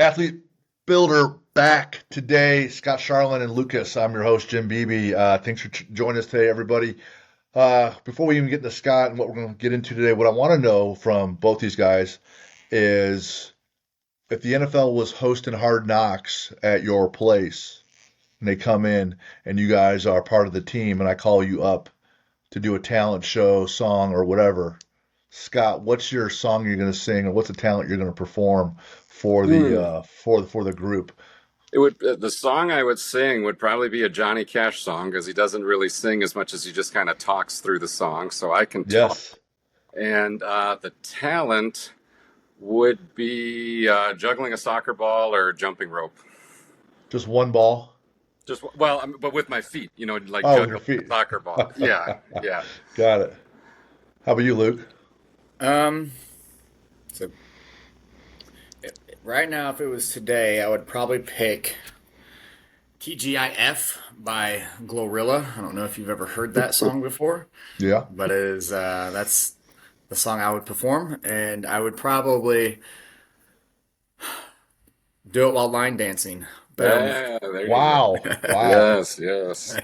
Athlete Builder back today. Scott Charland and Lucas. I'm your host, Jim Beebe. Thanks for joining us today, everybody. Before we even get into Scott and what we're going to get into today, what I want to know from both these guys is if the NFL was hosting Hard Knocks at your place and they come in and you guys are part of the team and I call you up to do a talent show, song, or whatever. Scott, what's your song you're going to sing, or what's the talent you're going to perform for the for the group? The song I would sing would probably be a Johnny Cash song because he doesn't really sing as much as he just kind of talks through the song. So I can talk. Yes, And the talent would be juggling a soccer ball or jumping rope. just one ball. But with my feet, like Oh, with your juggling a feet. soccer ball. Yeah, yeah. Got it. How about you, Luke? Um, so right now, if it was today, I would probably pick TGIF by Glorilla. I don't know if you've ever heard that song before, Yeah. but that's the song I would perform, and I would probably do it while line dancing. Yeah, there you go. Wow. Wow. Yes, yes.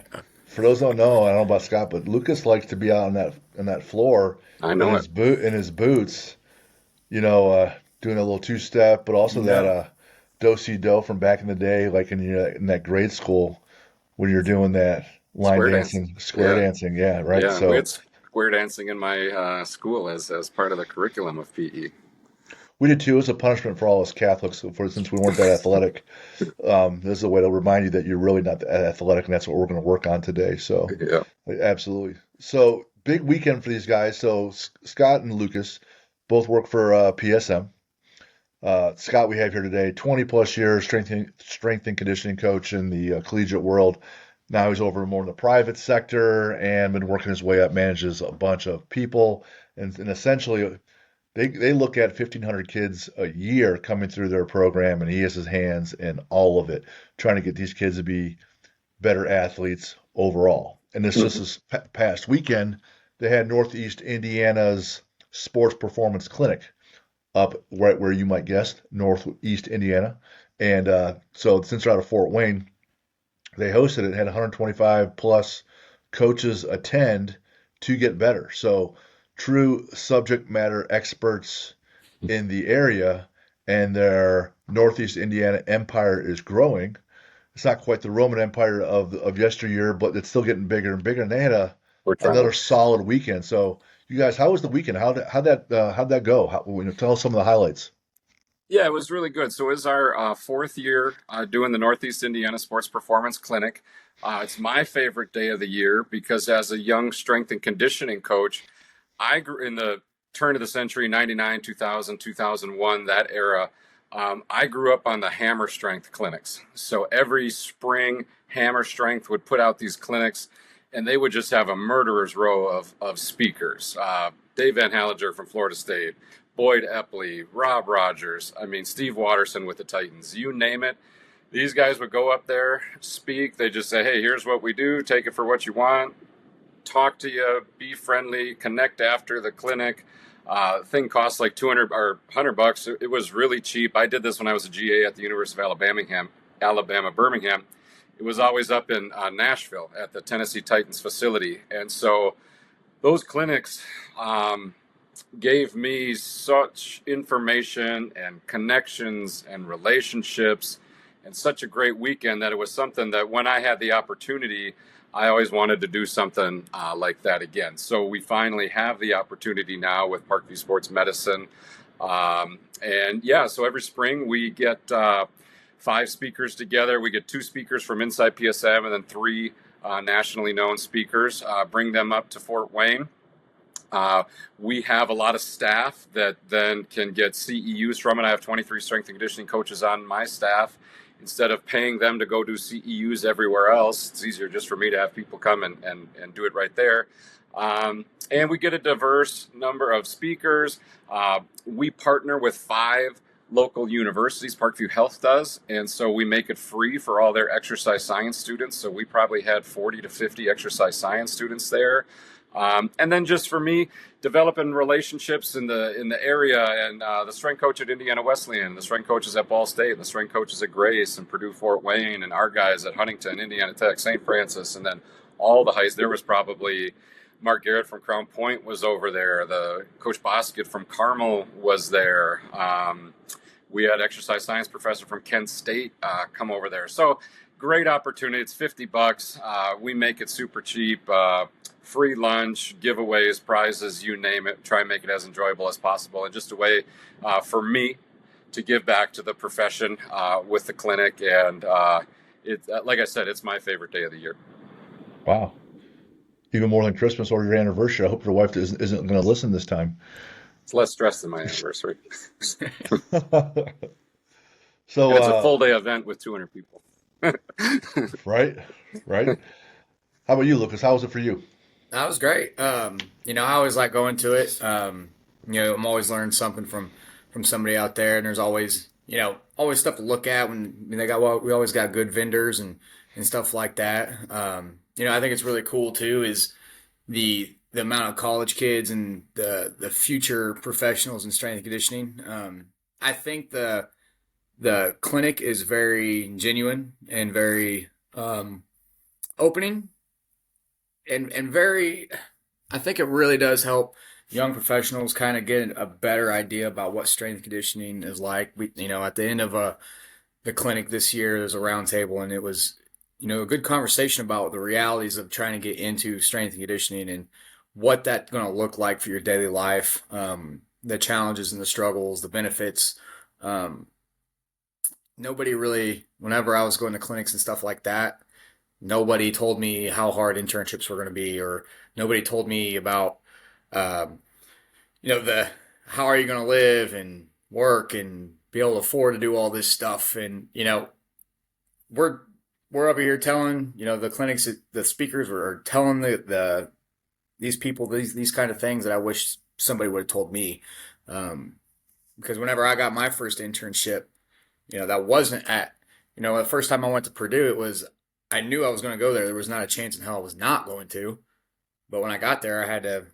For those who don't know, I don't know about Scott, but Lucas likes to be out on that floor I know it. in his boots, doing a little two step, but also that Yeah. do-si-do from back in the day, like in that grade school when you're doing that line Square dancing, dancing. square Yeah, dancing, yeah, right. yeah. We So had square dancing in my school as part of the curriculum of PE. we did too. As a punishment for all us Catholics, since we weren't that athletic. This is a way to remind you that you're really not that athletic, and that's what we're going to work on today. So, Yeah. absolutely. So, big weekend for these guys. So, Scott and Lucas both work for PSM. Scott, we have here today, 20 plus years strength and conditioning coach in the collegiate world. Now he's over more in the private sector and been working his way up, manages a bunch of people, and essentially they look at 1,500 kids a year coming through their program, and he has his hands in all of it, trying to get these kids to be better athletes overall. And this past weekend, they had Northeast Indiana's Sports Performance Clinic up right where you might guess, Northeast Indiana. And so since they're out of Fort Wayne, they hosted it, had 125 plus coaches attend to get better. So true subject matter experts in the area, and their Northeast Indiana empire is growing. It's not quite the Roman Empire of yesteryear, but it's still getting bigger and bigger. And they had We're another trying. solid weekend. So you guys, how was the weekend? How'd that go? Tell us some of the highlights. Yeah, it was really good. So it was our fourth year doing the Northeast Indiana Sports Performance Clinic. It's my favorite day of the year because as a young strength and conditioning coach, I grew in the turn of the century, 99, 2000, 2001, that era. I grew up on the Hammer Strength clinics. So every spring, Hammer Strength would put out these clinics, and they would just have a murderer's row of speakers. Dave Van Hallinger from Florida State, Boyd Epley, Rob Rogers, Steve Watterson with the Titans, you name it. These guys would go up there, speak. They just say, hey, here's what we do. Take it for what you want. Talk to you, be friendly, connect after the clinic. Thing costs like 200 or $100. It was really cheap. I did this when I was a GA at the University of Alabama, Birmingham. It was always up in Nashville at the Tennessee Titans facility. And so those clinics gave me such information and connections and relationships and such a great weekend that it was something that when I had the opportunity, I always wanted to do something like that again. So we finally have the opportunity now with Parkview Sports Medicine. So every spring we get 5 speakers together. We get 2 speakers from inside PSM and then 3 nationally known speakers, bring them up to Fort Wayne. We have a lot of staff that then can get CEUs from it. I have 23 strength and conditioning coaches on my staff. Instead of paying them to go do CEUs everywhere else, it's easier just for me to have people come and do it right there. And we get a diverse number of speakers. We partner with 5 local universities, Parkview Health does, and so we make it free for all their exercise science students. So we probably had 40 to 50 exercise science students there. And then just for me, developing relationships in the area, and the strength coach at Indiana Wesleyan, the strength coaches at Ball State, and the strength coaches at Grace and Purdue Fort Wayne, and our guys at Huntington, Indiana Tech, St. Francis, and then all the highs. There was probably Mark Garrett from Crown Point was over there. The Coach Bosket from Carmel was there. We had exercise science professor from Kent State come over there. So great opportunity. It's $50. We make it super cheap. Free lunch, giveaways, prizes, you name it. Try and make it as enjoyable as possible, and just a way for me to give back to the profession with the clinic. And like I said, it's my favorite day of the year. Wow. Even more than Christmas or your anniversary. I hope your wife isn't going to listen this time. It's less stress than my anniversary. So it's a full day event with 200 people. Right. How about you, Lucas? How was it for you? That was great. I always like going to it. I'm always learning something from somebody out there, and there's always, always stuff to look at when we always got good vendors and stuff like that. I think it's really cool too is the amount of college kids and the future professionals in strength and conditioning. I think the clinic is very genuine and very opening and very, I think it really does help young professionals kind of get a better idea about what strength and conditioning is like. At the end of the clinic this year, there's a round table, and it was, a good conversation about the realities of trying to get into strength and conditioning and what that's going to look like for your daily life, the challenges and the struggles, the benefits. Nobody really, whenever I was going to clinics and stuff like that, nobody told me how hard internships were going to be, or nobody told me about, how are you going to live and work and be able to afford to do all this stuff. And, we're over here telling, the clinics, the speakers are telling these people, these kind of things that I wish somebody would have told me. Because whenever I got my first internship, that wasn't at, the first time I went to Purdue, I knew I was going to go there. There was not a chance in hell I was not going to. But when I got there, I had to,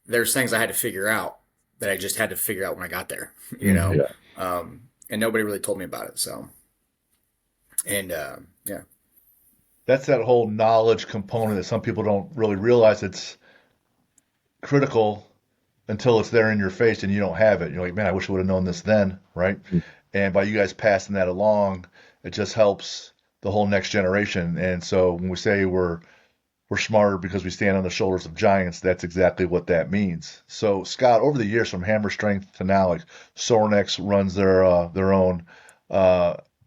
there's things I had to figure out that I just had to figure out when I got there, Yeah. And nobody really told me about it. So, and yeah. That's that whole knowledge component that some people don't really realize it's critical until it's there in your face and you don't have it. You're like, man, I wish I would have known this then, right? And by you guys passing that along, it just helps the whole next generation. And so when we say we're smarter because we stand on the shoulders of giants, that's exactly what that means. So Scott, over the years from Hammer Strength to now, like Sornex runs their own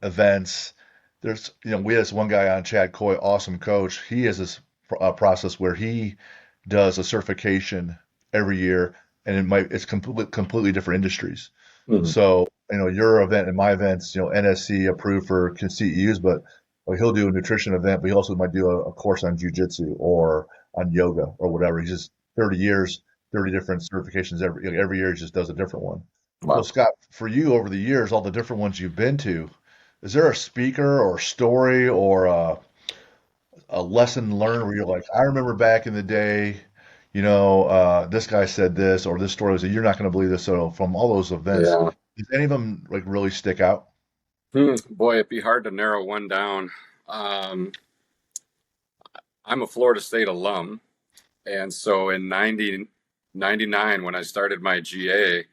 events. There's, we had this one guy on, Chad Coy, awesome coach. He has this process where he does a certification every year, and it's completely different industries. Mm-hmm. So, your event and my events, NSC approved for CEUs, but he'll do a nutrition event, but he also might do a course on jujitsu or on yoga or whatever. He's just 30 years, 30 different certifications every year. He just does a different one. Wow. Well, Scott, for you over the years, all the different ones you've been to, is there a speaker or story or a lesson learned where you're like, I remember back in the day, this guy said this, or this story was, you're not going to believe this. So from all those events, Yeah. does any of them like really stick out? Boy, it'd be hard to narrow one down. I'm a Florida State alum. And so in 99, when I started my GA,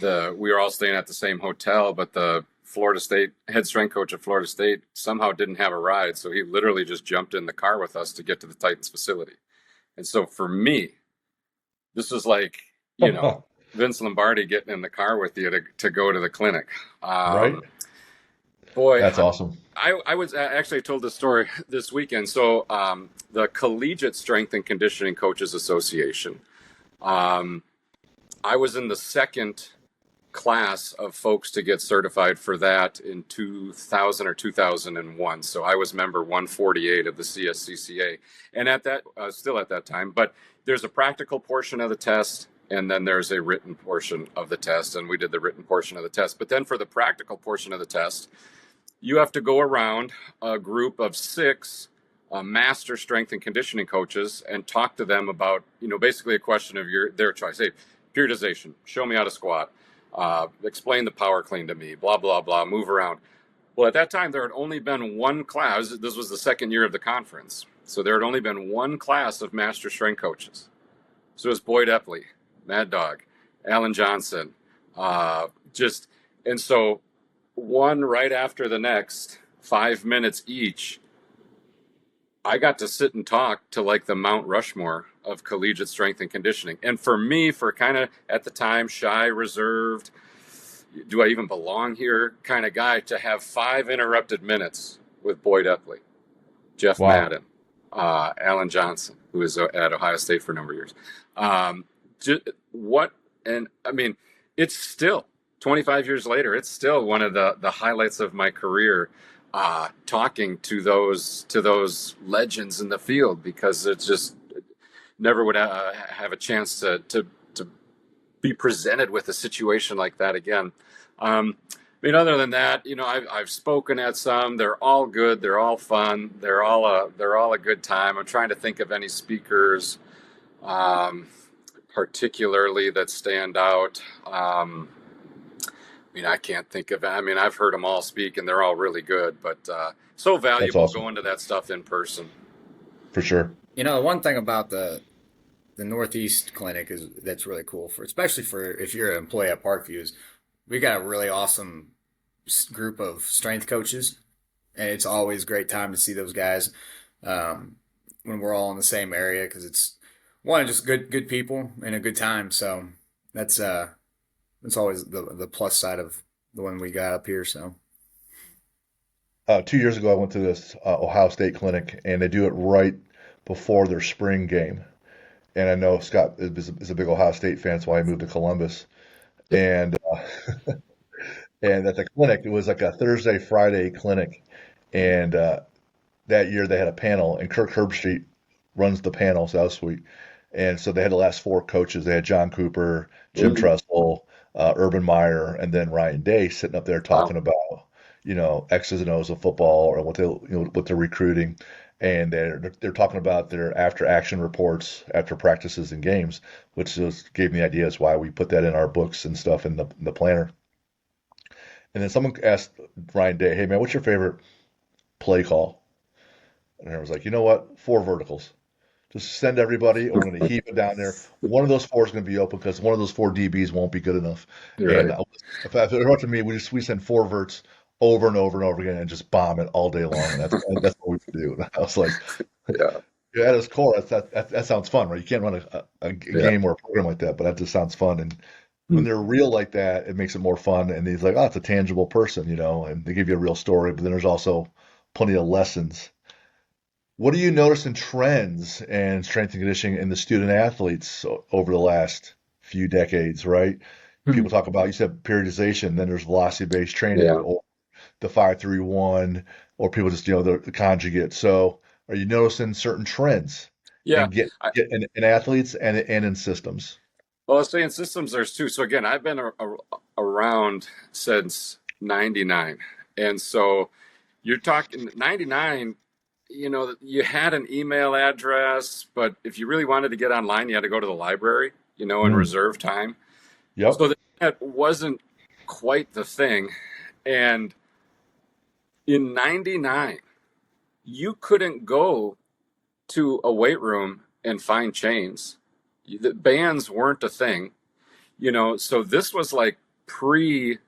we were all staying at the same hotel, but the Florida State head strength coach at Florida State somehow didn't have a ride. So he literally just jumped in the car with us to get to the Titans facility. And so for me, this was like, Vince Lombardi getting in the car with you to go to the clinic. Right. Boy, That's awesome. I was actually told this story this weekend. So the Collegiate Strength and Conditioning Coaches Association, I was in the second class of folks to get certified for that in 2000 or 2001. So I was member 148 of the CSCCA. And still at that time, but there's a practical portion of the test, and then there's a written portion of the test, and we did the written portion of the test. But then for the practical portion of the test, you have to go around a group of six master strength and conditioning coaches and talk to them about, basically a question of their choice. Hey, periodization, show me how to squat, explain the power clean to me, blah, blah, blah, move around. Well, at that time, there had only been one class. This was the second year of the conference. So there had only been one class of master strength coaches. So it was Boyd Epley, Mad Dog, Alan Johnson, and so one right after the next, 5 minutes each, I got to sit and talk to like the Mount Rushmore of collegiate strength and conditioning. And for me, for kind of at the time, shy, reserved, do I even belong here kind of guy, to have 5 interrupted minutes with Boyd Epley, Jeff Wow. Madden, Alan Johnson, who was at Ohio State for a number of years. And I mean, it's still 25 years later, it's still one of the highlights of my career, talking to those legends in the field, because it's just never would have a chance to be presented with a situation like that again. I mean, other than that, I've spoken at some. They're all good. They're all fun. They're all a good time. I'm trying to think of any speakers, particularly that stand out. I mean, I can't think of. I mean, I've heard them all speak, and they're all really good. But so That's valuable awesome. going to that stuff in person. For sure. One thing about the Northeast clinic is that's really cool especially for if you're an employee at Parkview, is we got a really awesome group of strength coaches, and it's always a great time to see those guys when we're all in the same area, because it's one, just good people and a good time. So that's always the plus side of the one we got up here. So 2 years ago, I went to this Ohio State clinic, and they do it right before their spring game. And I know Scott is a big Ohio State fan, that's why he moved to Columbus. And and at the clinic, it was like a Thursday, Friday clinic. And that year they had a panel, and Kirk Herbstreit runs the panel, so that was sweet. And so they had the last four coaches. They had John Cooper, Jim Mm-hmm. Tressel, Urban Meyer, and then Ryan Day sitting up there Wow. talking about, X's and O's of football, or what they're recruiting. And they're talking about their after action reports after practices and games, which just gave me ideas why we put that in our books and stuff in the planner. And then someone asked Ryan Day, "Hey man, what's your favorite play call?" And I was like, "You know what? Four verticals. Just send everybody, and we're going to heave it down there. One of those four is going to be open because one of those four DBs won't be good enough." You're And right. if it were up to me, we send four verts over and over and over again and just bomb it all day long. And that's what we do. And I was like, Yeah. yeah, at its core, that sounds fun, right? You can't run a Yeah. game or a program like that, but that just sounds fun. And when they're real like that, it makes it more fun. And he's like, oh, it's a tangible person, and they give you a real story. But then there's also plenty of lessons. What do you notice in trends and strength and conditioning in the student athletes over the last few decades, right? People talk about, you said periodization, then there's velocity-based training, Yeah. or the 5-3-1, or people just, the conjugate. So are you noticing certain trends Yeah. and get in athletes and in systems? Well, let's say in systems there's two. So again, I've been around since '99, and so you're talking '99. You had an email address, but if you really wanted to get online, you had to go to the library, and Mm, reserve time. yep, So the internet wasn't quite the thing. And in '99, you couldn't go to a weight room and find chains. The bands weren't a thing. So this was like pre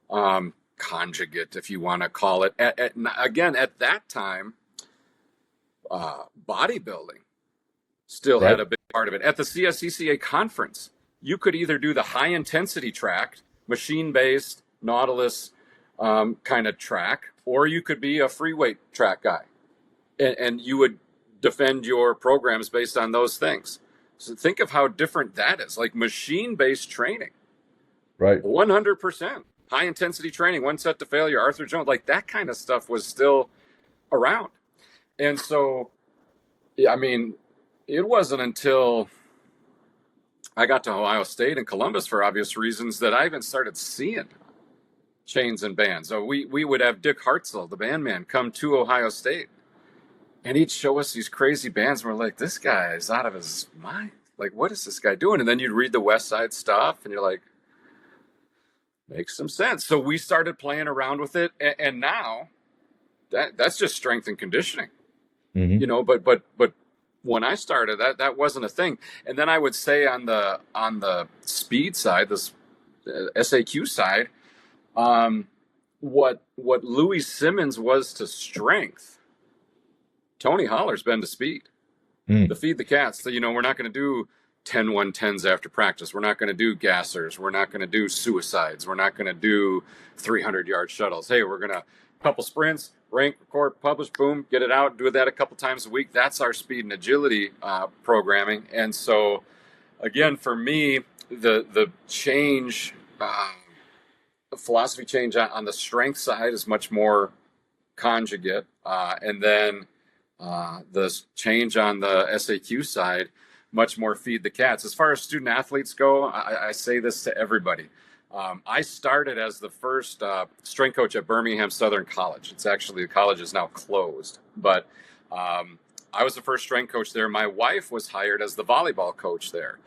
conjugate, if you want to call it. Again, at that time, bodybuilding still had right, a big part of it. At the CSCCA conference, you could either do the high intensity track, machine based, Nautilus kind of track, or you could be a free weight track guy. And you would defend your programs based on those things. So think of how different that is. Like machine based training, right. 100%. High intensity training, one set to failure, Arthur Jones, like that kind of stuff was still around. And so, yeah, I mean, it wasn't until I got to Ohio State and Columbus, for obvious reasons, that I even started seeing chains and bands. So we would have Dick Hartzell, the bandman, come to Ohio State, and he'd show us these crazy bands. And we're like, this guy is out of his mind. Like, what is this guy doing? And then you'd read the West Side stuff, and you're like, makes some sense. So we started playing around with it, and now that's just strength and conditioning, you know. But when I started, that wasn't a thing. And then I would say on the speed side, this SAQ side, what Louis Simmons was to strength, Tony Holler's been to speed. The feed the cats. So, you know, we're not going to do 10 110s after practice. We're not going to do gassers. We're not going to do suicides. We're not going to do 300-yard shuttles. Hey, we're going to couple sprints, rank, record, publish, boom, get it out, do that a couple times a week. That's our speed and agility programming. And so, again, for me, the change, the philosophy change on the strength side is much more conjugate. And then the change on the SAQ side, much more feed the cats. As far as student athletes go, I say this to everybody. I started as the first strength coach at Birmingham Southern College. It's actually, the college is now closed, but I was the first strength coach there. My wife was hired as the volleyball coach there.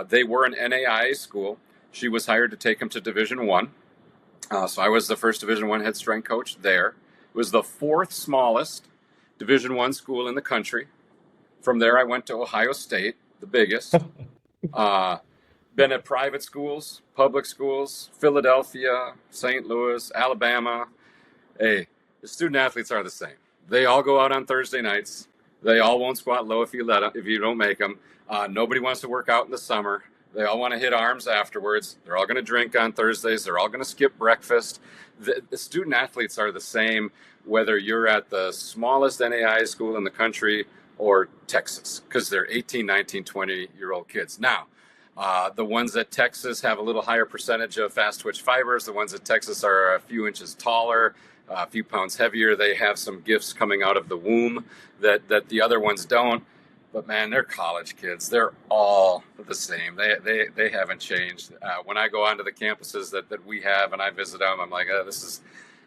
They were an NAIA school. She was hired to take them to Division I. So I was the first Division I head strength coach there. It was the fourth smallest Division I school in the country. From there, I went to Ohio State, the biggest. Been at private schools, public schools, Philadelphia, St. Louis, Alabama. Hey, the student athletes are the same. They all go out on Thursday nights. They all won't squat low if you don't make them. Nobody wants to work out in the summer. They all want to hit arms afterwards. They're all going to drink on Thursdays. They're all going to skip breakfast. The student athletes are the same, whether you're at the smallest NAIA school in the country or Texas, because they're 18, 19, 20-year-old kids. Now, the ones at Texas have a little higher percentage of fast twitch fibers. The ones at Texas are a few inches taller, a few pounds heavier. They have some gifts coming out of the womb that the other ones don't. But man, they're college kids. They're all the same. They haven't changed. When I go onto the campuses that we have and I visit them, I'm like, this is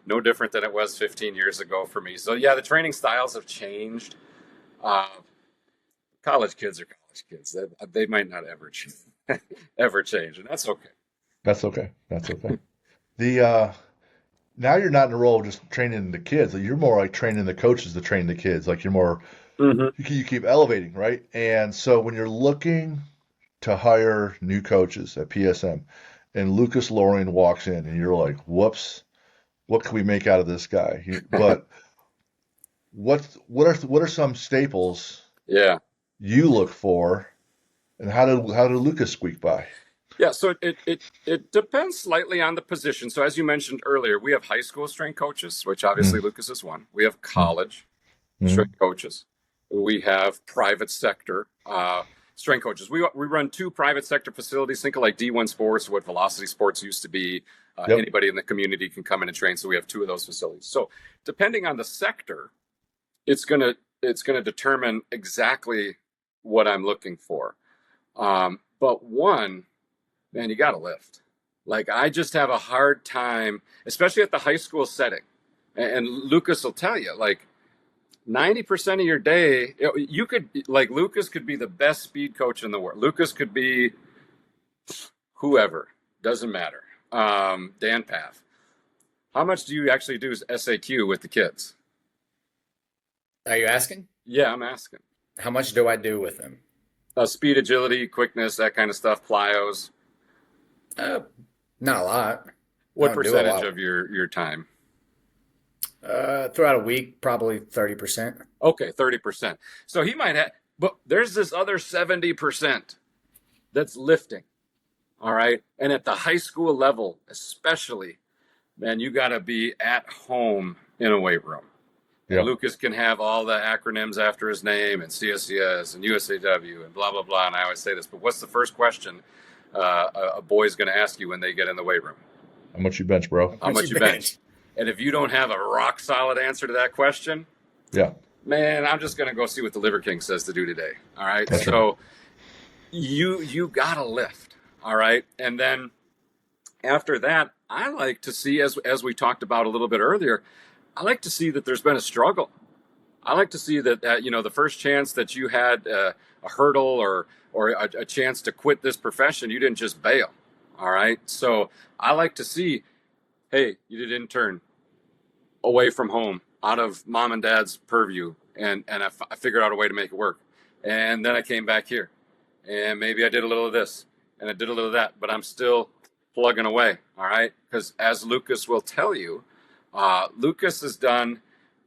no different than it was 15 years ago for me. So yeah, the training styles have changed. College kids are college kids. They might not ever change, ever change, and that's okay. That's okay. That's okay. The now you're not in a role of just training the kids. You're more like training the coaches to train the kids. Like you're more, you keep elevating, right? And so when you're looking to hire new coaches at PSM, and Lucas Lorian walks in, and you're like, "Whoops, what can we make out of this guy?" But what are some staples? Yeah. You look for, and how did Lucas squeak by? Yeah, so it depends slightly on the position. So as you mentioned earlier, we have high school strength coaches, which obviously Lucas is one. We have college strength coaches. We have private sector strength coaches. We run 2 private sector facilities. Think of like D1 Sports, what Velocity Sports used to be. Anybody in the community can come in and train. So we have 2 of those facilities. So depending on the sector, it's gonna determine exactly what I'm looking for. But one, man, you got to lift. Like I just have a hard time, especially at the high school setting. And Lucas will tell you, like 90% of your day, you could, like Lucas could be the best speed coach in the world. Lucas could be whoever, doesn't matter. Dan Path. How much do you actually do SAQ with the kids? Are you asking? Yeah, I'm asking. How much do I do with them? Speed, agility, quickness, that kind of stuff, plyos. Not a lot. What percentage of your time? Throughout a week, probably 30%. Okay, 30%. So he might have, but there's this other 70% that's lifting. All right. And at the high school level, especially, man, you got to be at home in a weight room. Yeah. Lucas can have all the acronyms after his name and CSCS and USAW and blah, blah, blah. And I always say this, but what's the first question a boy's going to ask you when they get in the weight room? How much you bench, bro? How much you bench? And if you don't have a rock solid answer to that question, yeah, man, I'm just going to go see what the Liver King says to do today. All right. So you got to lift. All right. And then After that, I like to see, as we talked about a little bit earlier, I like to see that there's been a struggle. I like to see that, the first chance that you had a hurdle or a chance to quit this profession, you didn't just bail. All right. So I like to see, hey, you did intern away from home, out of mom and dad's purview, and I figured out a way to make it work. And then I came back here, and maybe I did a little of this, and I did a little of that, but I'm still plugging away. All right. Because as Lucas will tell you, Lucas has done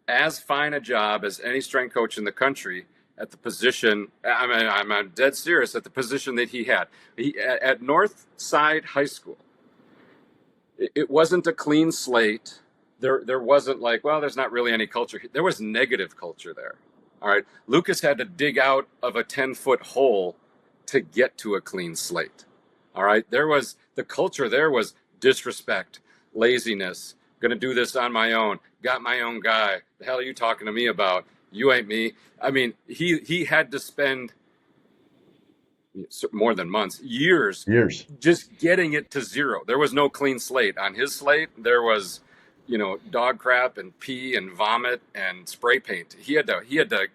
as fine a job as any strength coach in the country at the position. I mean, I'm dead serious, at the position that he had. At Northside High School, it wasn't a clean slate. There wasn't like, well, there's not really any culture. There was negative culture there. All right. Lucas had to dig out of a 10-foot hole to get to a clean slate. All right. The culture there was disrespect, laziness, going to do this on my own, got my own guy. The hell are you talking to me about? You ain't me. I mean, he had to spend more than months, years just getting it to zero. There was no clean slate. On his slate, there was, dog crap and pee and vomit and spray paint. He had to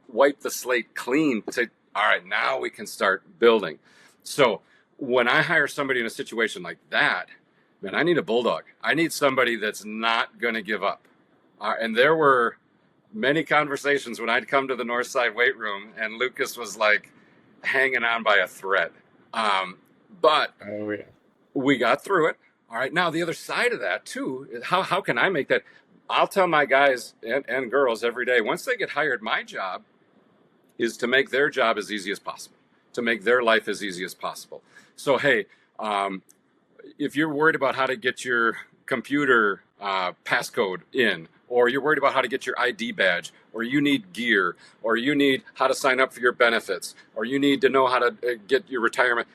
wipe the slate clean to say, all right, now we can start building. So when I hire somebody in a situation like that, man, I need a bulldog. I need somebody that's not going to give up. And there were many conversations when I'd come to the Northside weight room and Lucas was like hanging on by a thread. But we got through it. All right. Now, the other side of that, too, is how can I make that? I'll tell my guys and girls every day, once they get hired, my job is to make their job as easy as possible, to make their life as easy as possible. So, hey, if you're worried about how to get your computer passcode in, or you're worried about how to get your ID badge, or you need gear, or you need how to sign up for your benefits, or you need to know how to get your retirement,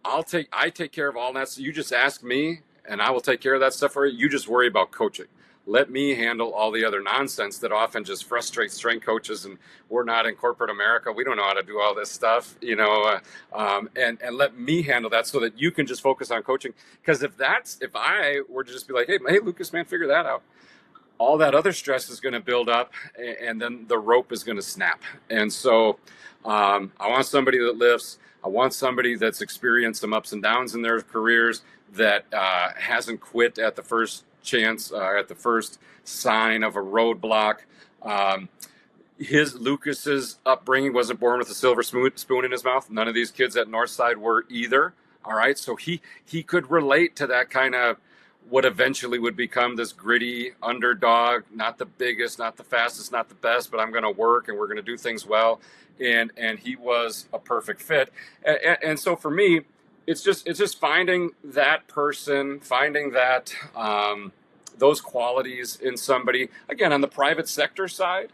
I take care of all that. So you just ask me and I will take care of that stuff for you. You just worry about coaching. Let me handle all the other nonsense that often just frustrates strength coaches. And we're not in corporate America. We don't know how to do all this stuff, and let me handle that so that you can just focus on coaching. Because if I were to just be like, hey, Lucas, man, figure that out, all that other stress is going to build up and then the rope is going to snap. And so I want somebody that lifts. I want somebody that's experienced some ups and downs in their careers, that hasn't quit at the first chance, at the first sign of a roadblock. Lucas's upbringing wasn't born with a silver spoon in his mouth. None of these kids at Northside were either. All right. So he could relate to that kind of what eventually would become this gritty underdog, not the biggest, not the fastest, not the best, but I'm going to work and we're going to do things well. And he was a perfect fit. And so for me, it's just finding that person, finding that those qualities in somebody. Again, on the private sector side,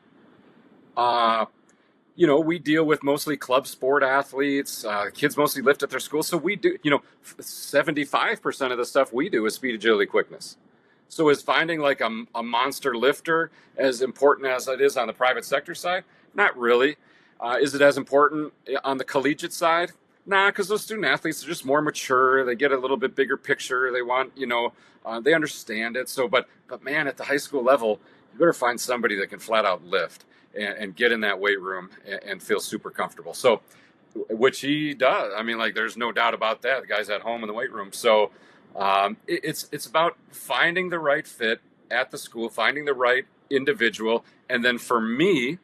we deal with mostly club sport athletes. Kids mostly lift at their school. So we do, 75% of the stuff we do is speed, agility, quickness. So is finding like a monster lifter as important as it is on the private sector side? Not really. Is it as important on the collegiate side? Nah, because those student athletes are just more mature. They get a little bit bigger picture. They want, they understand it. So, but man, at the high school level, you better find somebody that can flat out lift and get in that weight room and feel super comfortable. So, which he does. I mean, like, there's no doubt about that. The guy's at home in the weight room. So, it's about finding the right fit at the school, finding the right individual, and then for me,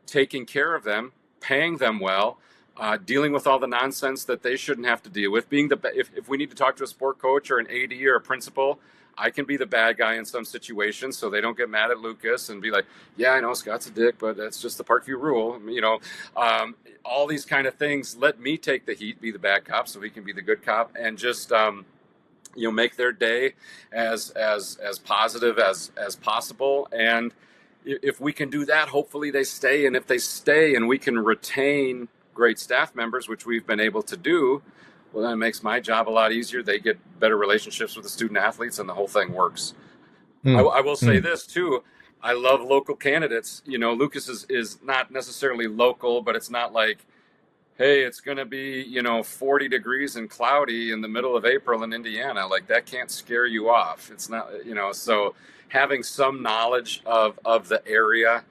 taking care of them, paying them well, dealing with all the nonsense that they shouldn't have to deal with. If we need to talk to a sport coach or an AD or a principal, I can be the bad guy in some situations so they don't get mad at Lucas and be like, yeah, I know Scott's a dick, but that's just the Parkview rule. All these kind of things. Let me take the heat, be the bad cop so he can be the good cop, and just make their day as positive as possible. And if we can do that, hopefully they stay. And if they stay and we can retain great staff members, which we've been able to do, well, then it makes my job a lot easier. They get better relationships with the student athletes and the whole thing works. I will say this too. I love local candidates. Lucas is not necessarily local, but it's not like hey, it's going to be, 40 degrees and cloudy in the middle of April in Indiana. Like that can't scare you off. It's not, so having some knowledge of the area.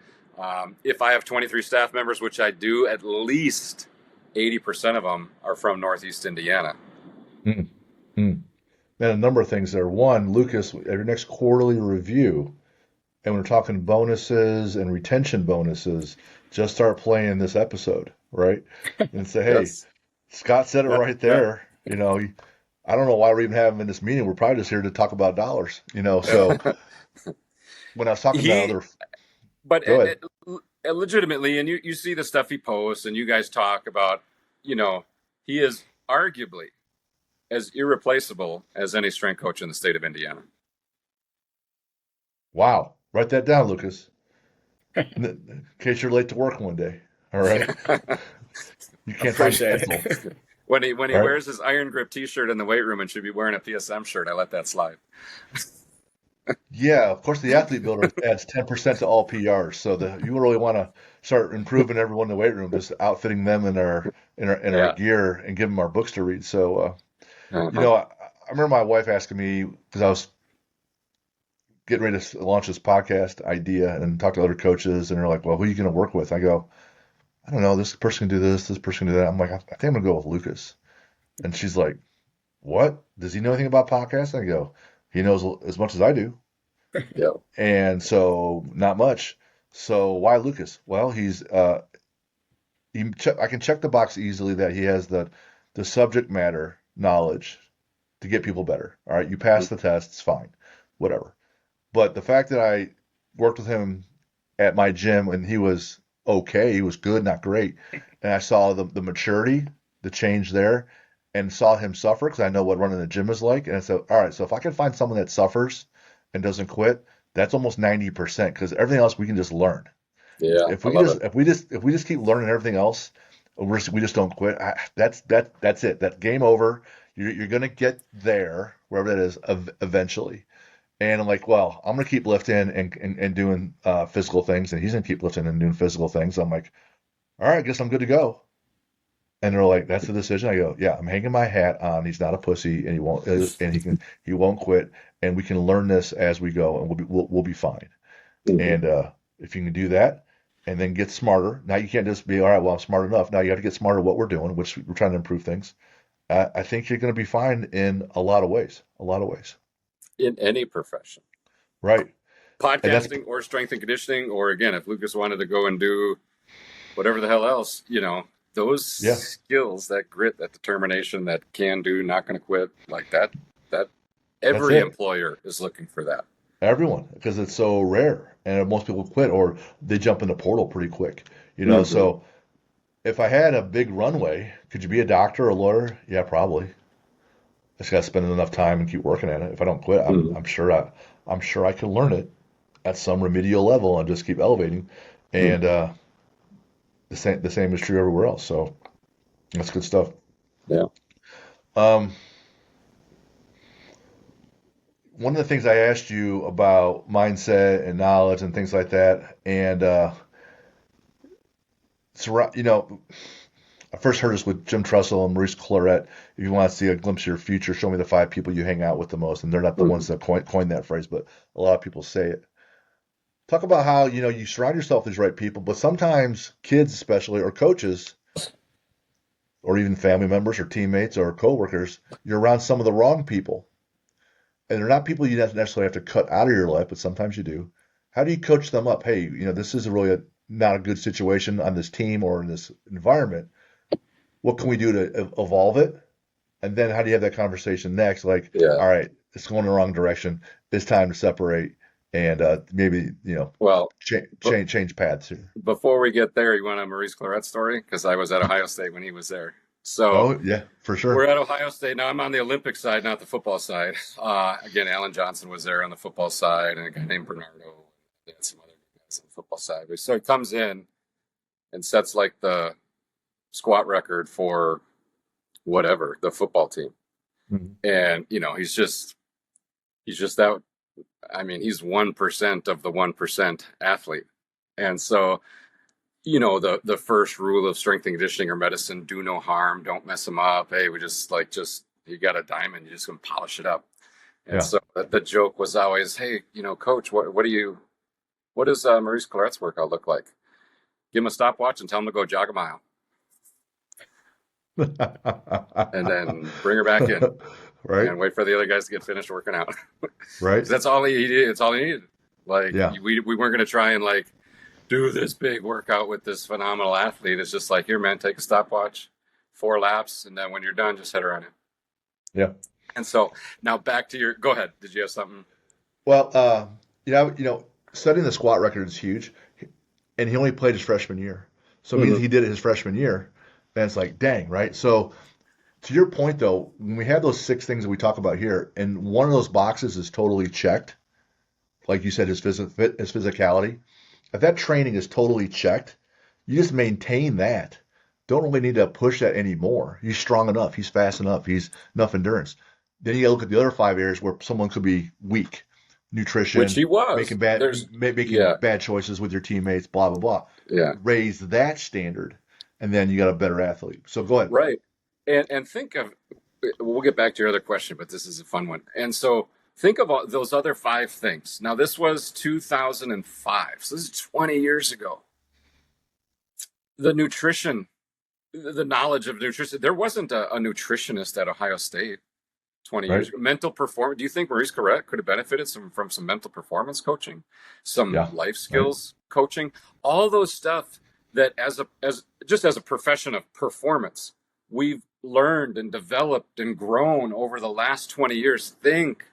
If I have 23 staff members, which I do, at least 80% of them are from Northeast Indiana. Mm, mm. And a number of things there. One, Lucas, at your next quarterly review, and we're talking bonuses and retention bonuses, just start playing this episode, right? And say, hey, Yes. Scott said it Yeah. right Yeah. there. I don't know why we're even having this meeting. We're probably just here to talk about dollars. So Yeah. when I was talking to he, other, but go ahead. legitimately, and you see the stuff he posts, and you guys talk about, he is arguably as irreplaceable as any strength coach in the state of Indiana. Wow. Write that down, Lucas, in case you're late to work one day. All right. You can't find your Appreciate pencil. it. When he All right. wears his Iron Grip T-shirt in the weight room and should be wearing a PSM shirt, I let that slide. Yeah, of course, the athlete builder adds 10% to all PRs. So you really want to start improving everyone in the weight room, just outfitting them in our Yeah. gear and give them our books to read. So, Uh-huh. I remember my wife asking me because I was getting ready to launch this podcast idea and talk to other coaches, and they're like, "Well, who are you going to work with?" I go, "I don't know. This person can do this person can do that." I'm like, "I think I'm going to go with Lucas." And she's like, "What? Does he know anything about podcasts?" I go, "He knows as much as I do." Yeah. And so not much. So why Lucas? Well, I can check the box easily that he has the subject matter knowledge to get people better. All right, you pass the test, it's fine, whatever. But the fact that I worked with him at my gym and he was okay, he was good, not great, and I saw the maturity, the change there, and saw him suffer because I know what running a gym is like. And I said, all right, so if I can find someone that suffers and doesn't quit, that's almost 90% because everything else we can just learn. Yeah. If I we can love just it. if we just keep learning everything else, we just don't quit. That's it. That game over. You're gonna get there wherever that is eventually. And I'm like, well, I'm gonna keep lifting and doing physical things, and he's gonna keep lifting and doing physical things. I'm like, all right, I guess I'm good to go. And they're like, that's the decision. I go, yeah, I'm hanging my hat on. He's not a pussy, and he won't quit, and we can learn this as we go, and we'll be fine. Mhm. And if you can do that and then get smarter, now you can't just be, all right, well, I'm smart enough. Now you got to get smarter at what we're doing, which we're trying to improve things. I think you're going to be fine in a lot of ways. A lot of ways. In any profession, Right. And that's, podcasting or strength and conditioning, or again, if Lucas wanted to go and do whatever the hell else, those yeah, skills, that grit, that determination, that can do, not going to quit, like that that's every it. employer is looking for that. Everyone, because it's so rare. And most people quit or they jump in the portal pretty quick. Hmm. So if I had a big runway, could you be a doctor or a lawyer? Yeah, probably. I just got to spend enough time and keep working at it. If I don't quit, Hmm. I'm sure I can learn it at some remedial level and just keep elevating. And the same is true everywhere else. So that's good stuff. Yeah. Um, One of the things I asked you about mindset and knowledge and things like that, and I first heard this with Jim Trussell and Maurice Claret. If you want to see a glimpse of your future, show me the 5 people you hang out with the most. And they're not the Hmm. ones that coined that phrase, but a lot of people say it. Talk about how you surround yourself with these right people, but sometimes kids, especially, or coaches, or even family members, or teammates, or coworkers, you're around some of the wrong people. And they're not people you necessarily have to cut out of your life, but sometimes you do. How do you coach them up? Hey, this is not a good situation on this team or in this environment. What can we do to evolve it? And then how do you have that conversation next? Like, Yeah. all right, it's going in the wrong direction. It's time to separate and maybe Well, but change paths here. before we get there, you want a Maurice Claret story? Because I was at Ohio State when he was there. So Oh yeah, for we're sure. at Ohio State now. I'm on the Olympic side, not the football side. Again, Alan Johnson was there on the football side, and a guy named Bernardo. They had some other guys on the football side. So he comes in and sets like the squat record for whatever the football team, Mhm. and he's just out. I mean, he's 1% of the 1% athlete, and so the first rule of strength and conditioning or medicine: do no harm, don't mess them up. Hey, we just you got a diamond, you just gonna polish it up. And Yeah. so the joke was always, hey, coach, what does Maurice Claret's workout look like? Give him a stopwatch and tell him to go jog a mile, and then bring her back in Right. and wait for the other guys to get finished working out. Right. That's all he did. It's all he needed. Like Yeah. we weren't gonna try and like do this big workout with this phenomenal athlete. It's just like, here, man, take a stopwatch, 4 laps, and then when you're done, just head her on in. Yeah. And so now back to your. Go ahead. Did you have something? Well, setting the squat record is huge, and he only played his freshman year, so it means Mm-hmm. he did it his freshman year. Then it's like, dang, right? So to your point, though, when we have those 6 things that we talk about here, and one of those boxes is totally checked, like you said, his physicality. If that training is totally checked, you just maintain that. Don't really need to push that anymore. He's strong enough. He's fast enough. He's enough endurance. Then you got to look at the other 5 areas where someone could be weak. Which Nutrition, he was. making bad There's making yeah, bad choices with your teammates, blah blah blah. yeah, Raise that standard, and then you got a better athlete. So go ahead. right. And think of. We'll get back to your other question, but this is a fun one. And so think of all those other 5 things. Now this was 2005, so this is 20 years ago. The nutrition, the knowledge of nutrition. There wasn't a nutritionist at Ohio State 20 years Right? ago. Mental performance. Do you think Maurice Claret could have benefited from some mental performance coaching, some Yeah. life Right. skills coaching, all those stuff that as a profession of performance, we've learned and developed and grown over the last 20 years. Think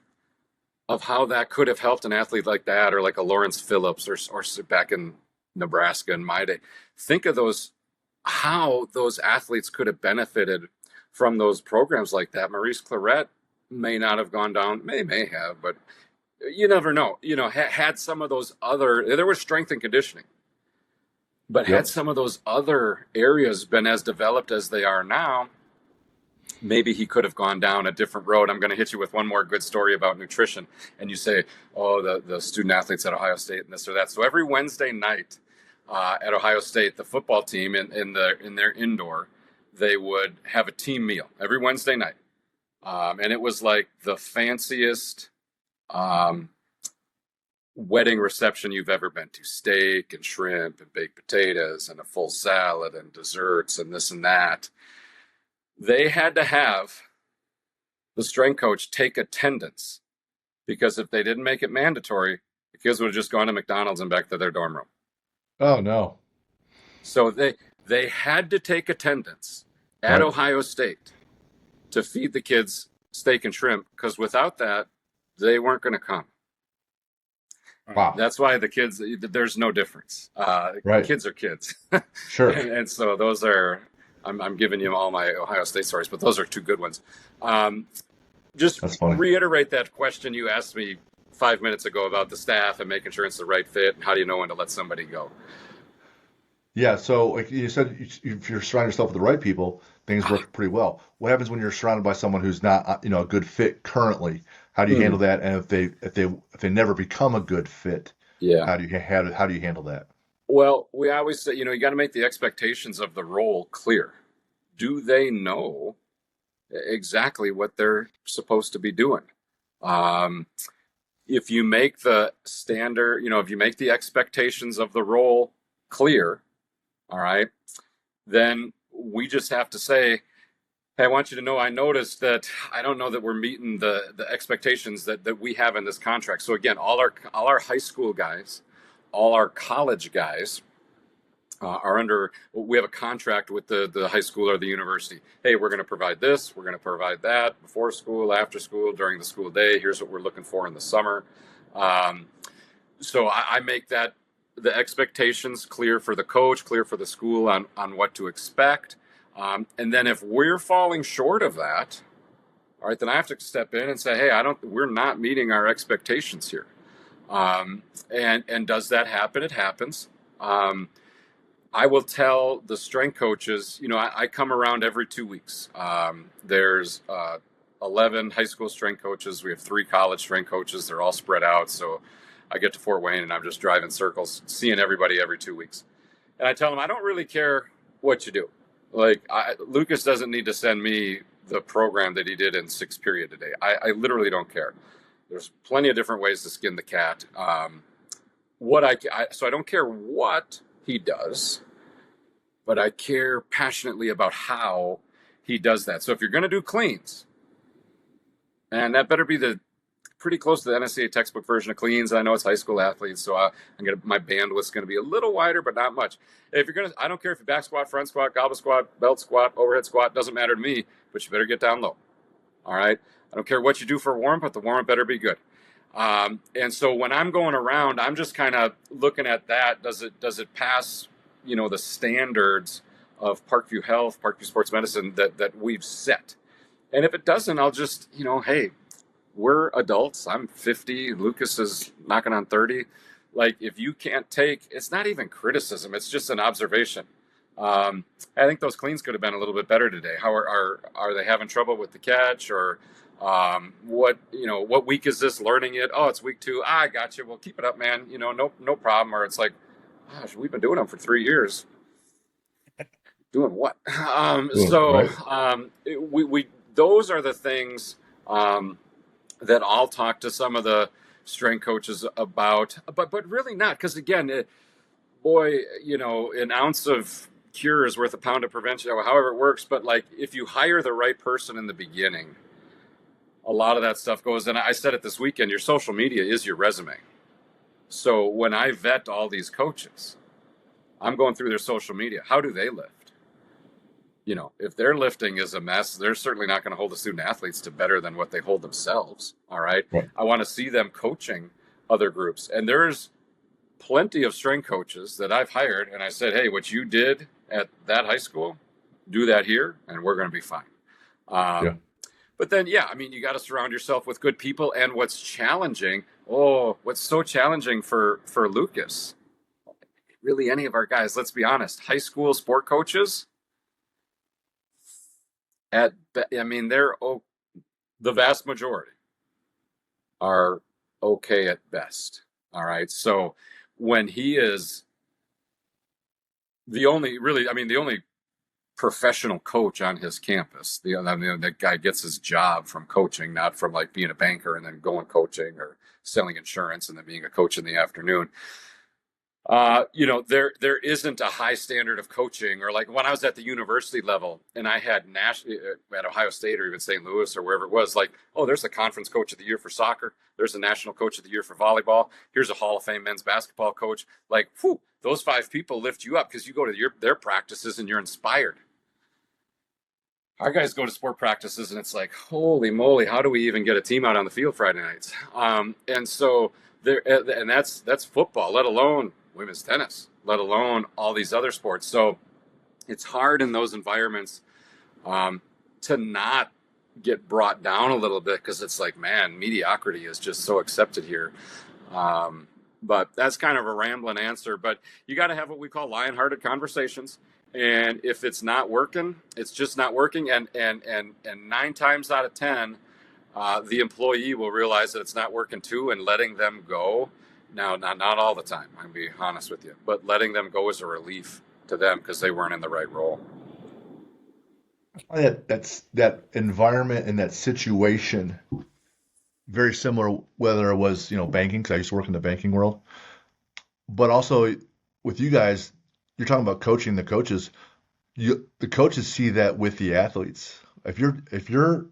of how that could have helped an athlete like that, or like a Lawrence Phillips, or back in Nebraska in my day. Think of how those athletes could have benefited from those programs like that. Maurice Claret may not have gone down, may have, but you never know. Had some of those other, there was strength and conditioning, but had Yep. some of those other areas been as developed as they are now, maybe he could have gone down a different road. I'm going to hit you with one more good story about nutrition. And you say, oh, the student athletes at Ohio State and this or that. So every Wednesday night at Ohio State, the football team in their indoor, they would have a team meal every Wednesday night. And it was like the fanciest um, wedding reception you've ever been to. Steak and shrimp and baked potatoes and a full salad and desserts and this and that. They had to have the strength coach take attendance, because if they didn't make it mandatory, the kids would have just gone to McDonald's and back to their dorm room. Oh no. So they had to take attendance at Right. Ohio State to feed the kids steak and shrimp, because without that, they weren't going to come. Wow. That's why the kids, there's no difference. Right. Kids are kids. Sure. And so those are, I'm giving you all my Ohio State stories, but those are 2 good ones. Just That's funny. reiterate that question you asked me 5 minutes ago about the staff and making sure it's the right fit, and how do you know when to let somebody go? Yeah. So like you said, if you're surrounding yourself with the right people, things work pretty well. What happens when you're surrounded by someone who's not, a good fit currently? How do you handle that? And if they never become a good fit, Yeah. how do you handle that? Well, we always say, you got to make the expectations of the role clear. Do they know exactly what they're supposed to be doing? If you make the standard, if you make the expectations of the role clear, all right, then we just have to say, hey, I want you to know, I noticed that I don't know that we're meeting the expectations that we have in this contract. So again, all our high school guys, all our college guys are under, we have a contract with the high school or the university. Hey, we're going to provide this, we're going to provide that before school, after school, during the school day. Here's what we're looking for in the summer. So I make that the expectations clear for the coach, clear for the school on what to expect. And then if we're falling short of that, all right, then I have to step in and say, hey, we're not meeting our expectations here. And does that happen? It happens. I will tell the strength coaches, I come around every 2 weeks. There's 11 high school strength coaches. We have 3 college strength coaches. They're all spread out. So I get to Fort Wayne and I'm just driving circles, seeing everybody every 2 weeks. And I tell them, I don't really care what you do. Like, Lucas doesn't need to send me the program that he did in sixth period today. I literally don't care. There's plenty of different ways to skin the cat. So I don't care what he does, but I care passionately about how he does that. So if you're going to do cleans, and that better be the pretty close to the NSCA textbook version of cleans. I know it's high school athletes, so my bandwidth's going to be a little wider, but not much. If you're going to, I don't care if you back squat, front squat, goblet squat, belt squat, overhead squat, doesn't matter to me, but you better get down low. All right. I don't care what you do for a warm-up, but the warm-up better be good. And so when I'm going around, I'm just kind of looking at that. Does it pass, the standards of Parkview Health, Parkview Sports Medicine that we've set? And if it doesn't, I'll just, hey, we're adults. I'm 50. Lucas is knocking on 30. Like, if you can't take, it's not even criticism. It's just an observation. I think those cleans could have been a little bit better today. How are they having trouble with the catch, or what week is this learning it? Oh, it's week 2. I got you. Well, keep it up, man. No problem. Or it's like, gosh, we've been doing them for 3 years. Doing what? We those are the things that I'll talk to some of the strength coaches about, but really not, because again, an ounce of cure is worth a pound of prevention, or however it works. But like, if you hire the right person in the beginning, a lot of that stuff goes. And I said it this weekend, your social media is your resume. So when I vet all these coaches, I'm going through their social media. How do they lift? If their lifting is a mess, they're certainly not going to hold the student athletes to better than what they hold themselves. All right. I want to see them coaching other groups. And there's plenty of strength coaches that I've hired, and I said, hey, what you did at that high school, do that here, and we're going to be fine. But then, you got to surround yourself with good people. And what's so challenging for Lucas, really any of our guys, let's be honest, high school sport coaches, they're the vast majority are okay at best. All right. So when he is the only professional coach on his campus, that guy gets his job from coaching, not from like being a banker and then going coaching or selling insurance and then being a coach in the afternoon. There isn't a high standard of coaching, or like when I was at the university level and I had at Ohio State or even St. Louis or wherever it was, like, oh, there's the conference coach of the year for soccer. There's the national coach of the year for volleyball. Here's a Hall of Fame men's basketball coach. Like, those 5 people lift you up because you go to their practices and you're inspired. Our guys go to sport practices and it's like, holy moly, how do we even get a team out on the field Friday nights? And so that's football, let alone women's tennis, let alone all these other sports. So it's hard in those environments to not get brought down a little bit, because it's like, man, mediocrity is just so accepted here. But that's kind of a rambling answer. But you got to have what we call lion-hearted conversations. And if it's not working, it's just not working. And 9 times out of 10, the employee will realize that it's not working too, and letting them go. Now, not all the time, I'll be honest with you, but letting them go is a relief to them because they weren't in the right role. That's that environment and that situation, very similar, whether it was, banking, because I used to work in the banking world, but also with you guys, you're talking about coaching the coaches. The coaches see that with the athletes. If your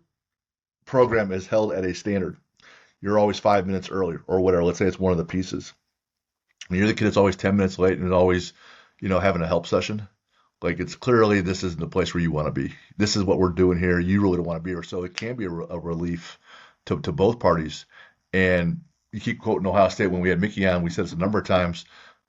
program is held at a standard, you're always 5 minutes early or whatever. Let's say it's one of the pieces. And you're the kid that's always 10 minutes late and always, having a help session. Like, it's clearly this isn't the place where you want to be. This is what we're doing here. You really don't want to be here. So it can be a relief to both parties. And you keep quoting Ohio State. When we had Mickey on, we said this a number of times.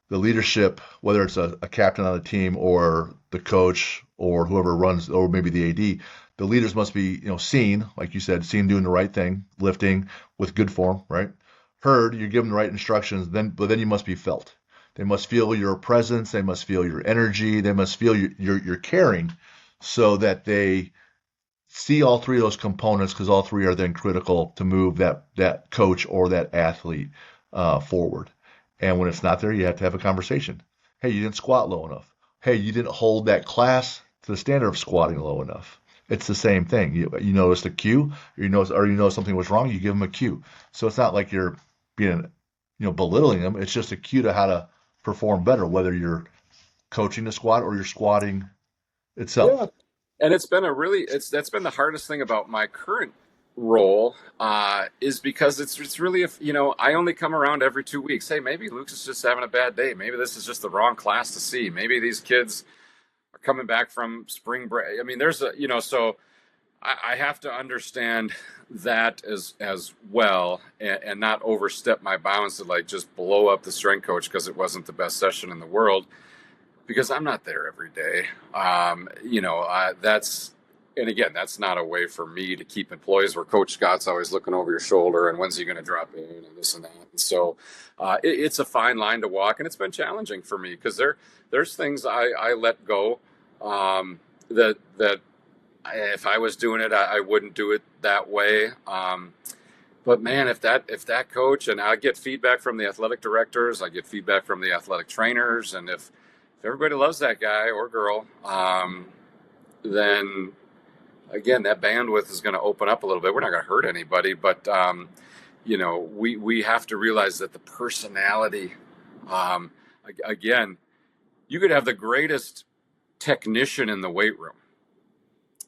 The leadership, whether it's a captain on the team or the coach or whoever runs, or maybe the AD, the leaders must be, seen, like you said, seen doing the right thing, lifting with good form, right? Heard, you give them the right instructions, but then you must be felt. They must feel your presence. They must feel your energy. They must feel your caring, so that they see all 3 of those components, because all 3 are then critical to move that coach or that athlete forward. And when it's not there, you have to have a conversation. Hey, you didn't squat low enough. Hey, you didn't hold that class to the standard of squatting low enough. It's the same thing. You noticed a cue, or you know something was wrong, you give them a cue. So it's not like you're being, belittling them. It's just a cue to how to perform better, whether you're coaching the squat or you're squatting Yeah. itself. And that's been the hardest thing about my current role, is because it's really, if I only come around every 2 weeks. Hey, maybe Lucas is just having a bad day. Maybe this is just the wrong class to see. Maybe these kids are coming back from spring break. I mean, there's a, so I have to understand that as well, and not overstep my bounds to like just blow up the strength coach because it wasn't the best session in the world, because I'm not there every day. That's, and again, that's not a way for me to keep employees where Coach Scott's always looking over your shoulder and when's he going to drop in and this and that. And so it's a fine line to walk, and it's been challenging for me because there's things I let go, that if I was doing it, I wouldn't do it that way. But man, if that coach, and I get feedback from the athletic directors, I get feedback from the athletic trainers, and if everybody loves that guy or girl, then again, that bandwidth is going to open up a little bit. We're not going to hurt anybody, but we have to realize that the personality, again, you could have the greatest technician in the weight room,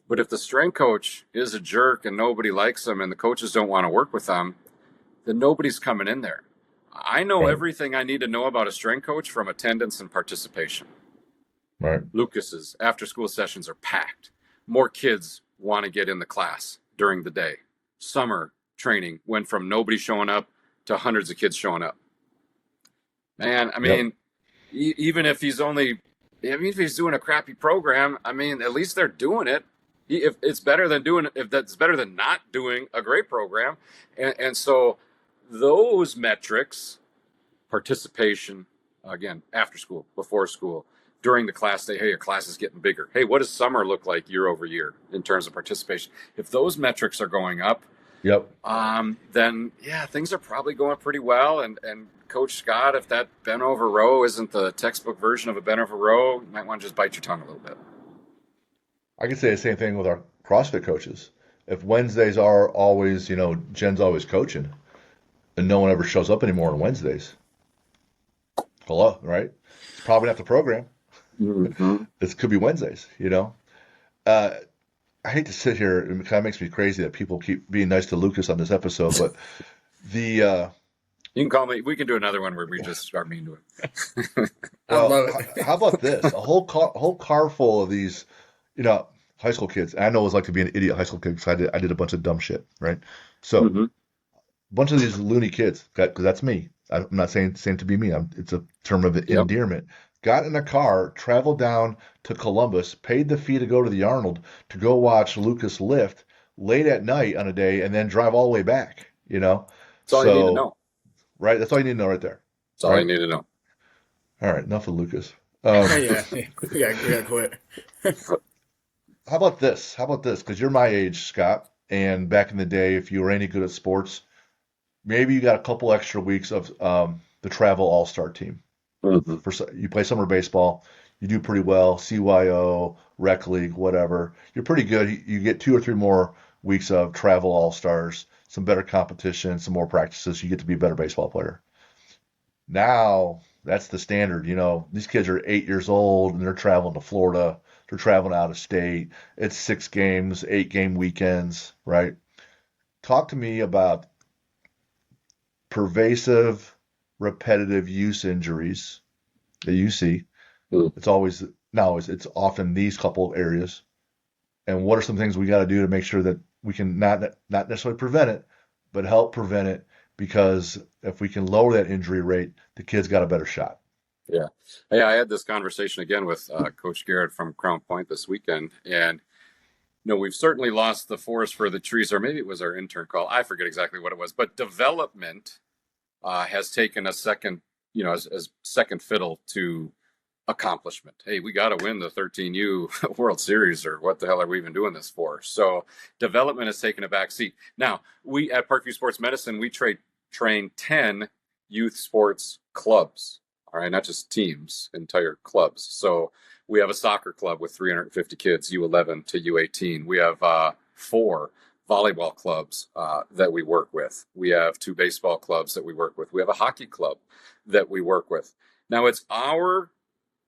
but if the strength coach is a jerk and nobody likes him and the coaches don't want to work with him, then nobody's coming in there. I know Right. everything I need to know about a strength coach from attendance and participation. Right. Lucas's after school sessions are packed. More kids want to get in the class during the day. Summer training went from nobody showing up to hundreds of kids showing up. Man, I Yep. mean, even if if he's doing a crappy program, I mean, at least they're doing it. If it's better than if that's better than not doing a great program. And so those metrics, participation, again, after school, before school, during the class day, hey, your class is getting bigger. Hey, what does summer look like year over year in terms of participation? If those metrics are going up, Yep. then yeah, things are probably going pretty well. And Coach Scott, if that bent over row isn't the textbook version of a bent over row, you might want to just bite your tongue a little bit. I can say the same thing with our CrossFit coaches. If Wednesdays are always, Jen's always coaching, and no one ever shows up anymore on Wednesdays, hello, right? It's probably not the program. Mm-hmm. This could be Wednesdays. Uh, I hate to sit here, and it kind of makes me crazy that people keep being nice to Lucas on this episode, but the You can call me. We can do another one where we just are mean to him. I well, love how it. about this? A whole car full of these, high school kids. I know what it's like to be an idiot high school kid because I did a bunch of dumb shit, right? So Mm-hmm. a bunch of these loony kids, because that's me. I'm not saying to be me. It's a term of Yep. endearment. Got in a car, traveled down to Columbus, paid the fee to go to the Arnold to go watch Lucas lift late at night on a day, and then drive all the way back. That's all you need to So, know. right, that's all you need to know right there. That's all you Right. need to know. All right, enough of Lucas. Yeah, we gotta quit. How about this? How about this? Because you're my age, Scott, and back in the day, if you were any good at sports, maybe you got a couple extra weeks of the travel all-star team. Mm-hmm. You play summer baseball, you do pretty well, CYO, rec league, whatever. You're pretty good. You get 2 or 3 more weeks of travel all-stars, some better competition, some more practices. You get to be a better baseball player. Now, that's the standard. These kids are 8 years old and they're traveling to Florida. They're traveling out of state. It's 6 games, 8-game weekends, right? Talk to me about pervasive, repetitive use injuries that you see. It's always now it's often these couple of areas. And what are some things we got to do to make sure that we can not necessarily prevent it, but help prevent it? Because if we can lower that injury rate, the kid's got a better shot. Yeah. Hey, I had this conversation again with Coach Garrett from Crown Point this weekend, and we've certainly lost the forest for the trees, or maybe it was our intern call. I forget exactly what it was, but development has taken a second, as second fiddle to accomplishment. Hey, we got to win the 13U World Series, or what the hell are we even doing this for? So development has taken a back seat. Now, we at Parkview Sports Medicine, we train 10 youth sports clubs. All right, not just teams, entire clubs. So we have a soccer club with 350 kids, U11 to U18. We have four volleyball clubs that we work with. We have two baseball clubs that we work with. We have a hockey club that we work with. Now it's our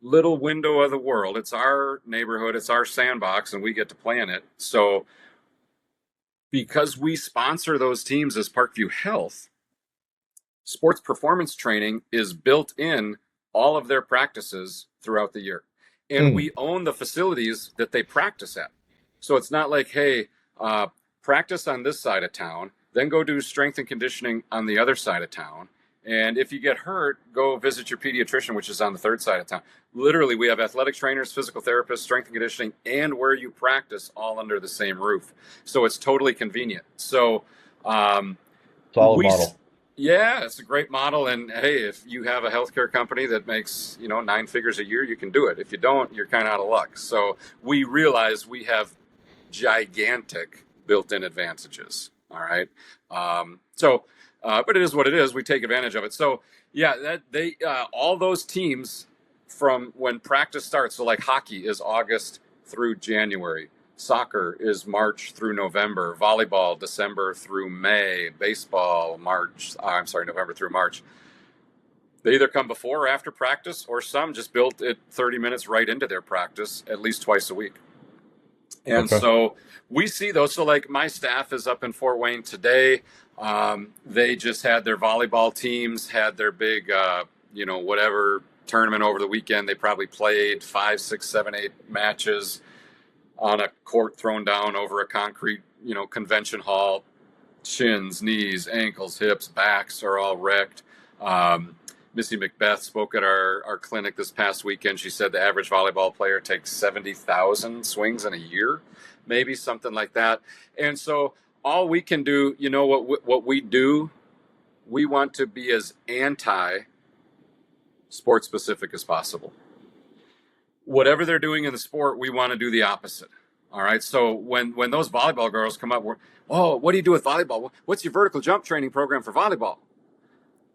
little window of the world. It's our neighborhood. It's our sandbox, and we get to play in it. So because we sponsor those teams as Parkview Health, sports performance training is built in all of their practices throughout the year. And Hmm. we own the facilities that they practice at. So it's not like, hey, practice on this side of town, then go do strength and conditioning on the other side of town. And if you get hurt, go visit your pediatrician, which is on the third side of town. Literally, we have athletic trainers, physical therapists, strength and conditioning, and where you practice all under the same roof. So it's totally convenient. So um, Solid we model. yeah, it's a great model. And hey, if you have a healthcare company that makes, 9 figures a year, you can do it. If you don't, you're kind of out of luck. So we realize we have gigantic built-in advantages. All right. But it is what it is. We take advantage of it. So yeah, all those teams from when practice starts. So like hockey is August through January. Soccer is March through November. Volleyball, December through May. Baseball, November through March. They either come before or after practice, or some just built it 30 minutes right into their practice at least twice a week. And Okay. so we see those. So like my staff is up in Fort Wayne today. They just had their volleyball teams, had their big, whatever tournament over the weekend. They probably played 5, 6, 7, 8 matches on a court thrown down over a concrete, convention hall. Shins, knees, ankles, hips, backs are all wrecked. Missy Macbeth spoke at our clinic this past weekend. She said the average volleyball player takes 70,000 swings in a year, maybe something like that. And so all we can do, what we do, we want to be as anti-sport specific as possible. Whatever they're doing in the sport, we want to do the opposite. All right. So when those volleyball girls come up, what do you do with volleyball? What's your vertical jump training program for volleyball?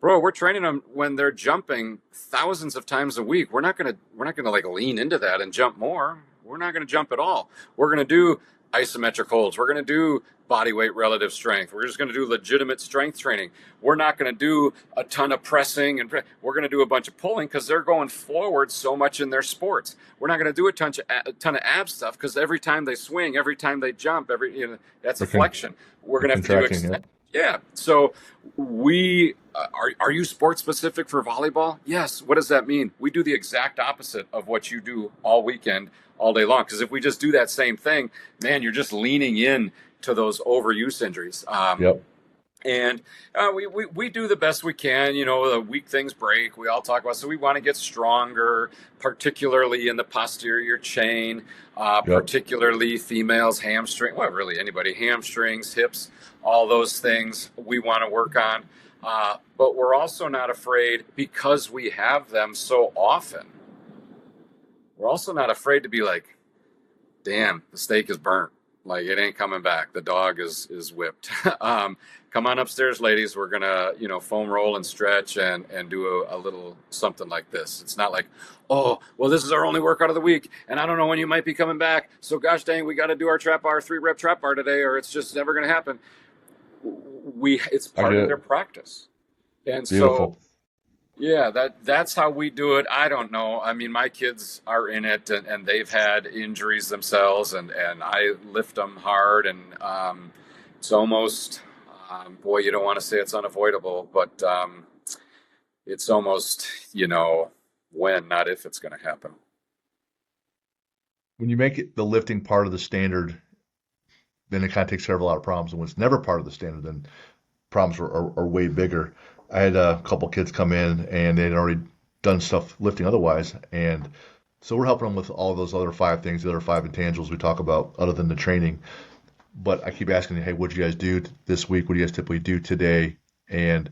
Bro, we're training them when they're jumping thousands of times a week. We're not gonna like lean into that and jump more. We're not gonna jump at all. We're gonna do isometric holds. We're gonna do body weight relative strength. We're just gonna do legitimate strength training. We're not gonna do a ton of pressing and we're gonna do a bunch of pulling because they're going forward so much in their sports. We're not gonna do a ton of ab stuff because every time they swing, every time they jump, that's a They're con- flexion. We're they're gonna have to do contracting. Yeah. extension. Yeah. So we are you sports specific for volleyball? Yes. What does that mean? We do the exact opposite of what you do all weekend, all day long. Because if we just do that same thing, man, you're just leaning in to those overuse injuries. Yep. And we do the best we can. The weak things break. We all talk about. So we want to get stronger, particularly in the posterior chain, Yep. particularly females, hamstring. Well, really anybody, hamstrings, hips, all those things we want to work on. But we're also not afraid because we have them so often. We're also not afraid to be like, damn, the steak is burnt. Like it ain't coming back. The dog is whipped. Come on upstairs, ladies. We're gonna, foam roll and stretch and do a little something like this. It's not like, oh, well, this is our only workout of the week, and I don't know when you might be coming back. So gosh dang, we got to do our trap bar, 3-rep trap bar today, or it's just never gonna happen. It's I part get of it. their practice, and so Beautiful. yeah, that's how we do it. I don't know. I mean, my kids are in it, and they've had injuries themselves, and I lift them hard, and it's almost, boy, you don't want to say it's unavoidable, but it's almost, when, not if it's going to happen. When you make it the lifting part of the standard, then it kind of takes care of a lot of problems. And when it's never part of the standard, then problems are way bigger. I had a couple kids come in and they'd already done stuff lifting otherwise. And so we're helping them with all those other 5 things, the other 5 intangibles we talk about other than the training. But I keep asking, hey, what did you guys do this week? What do you guys typically do today? And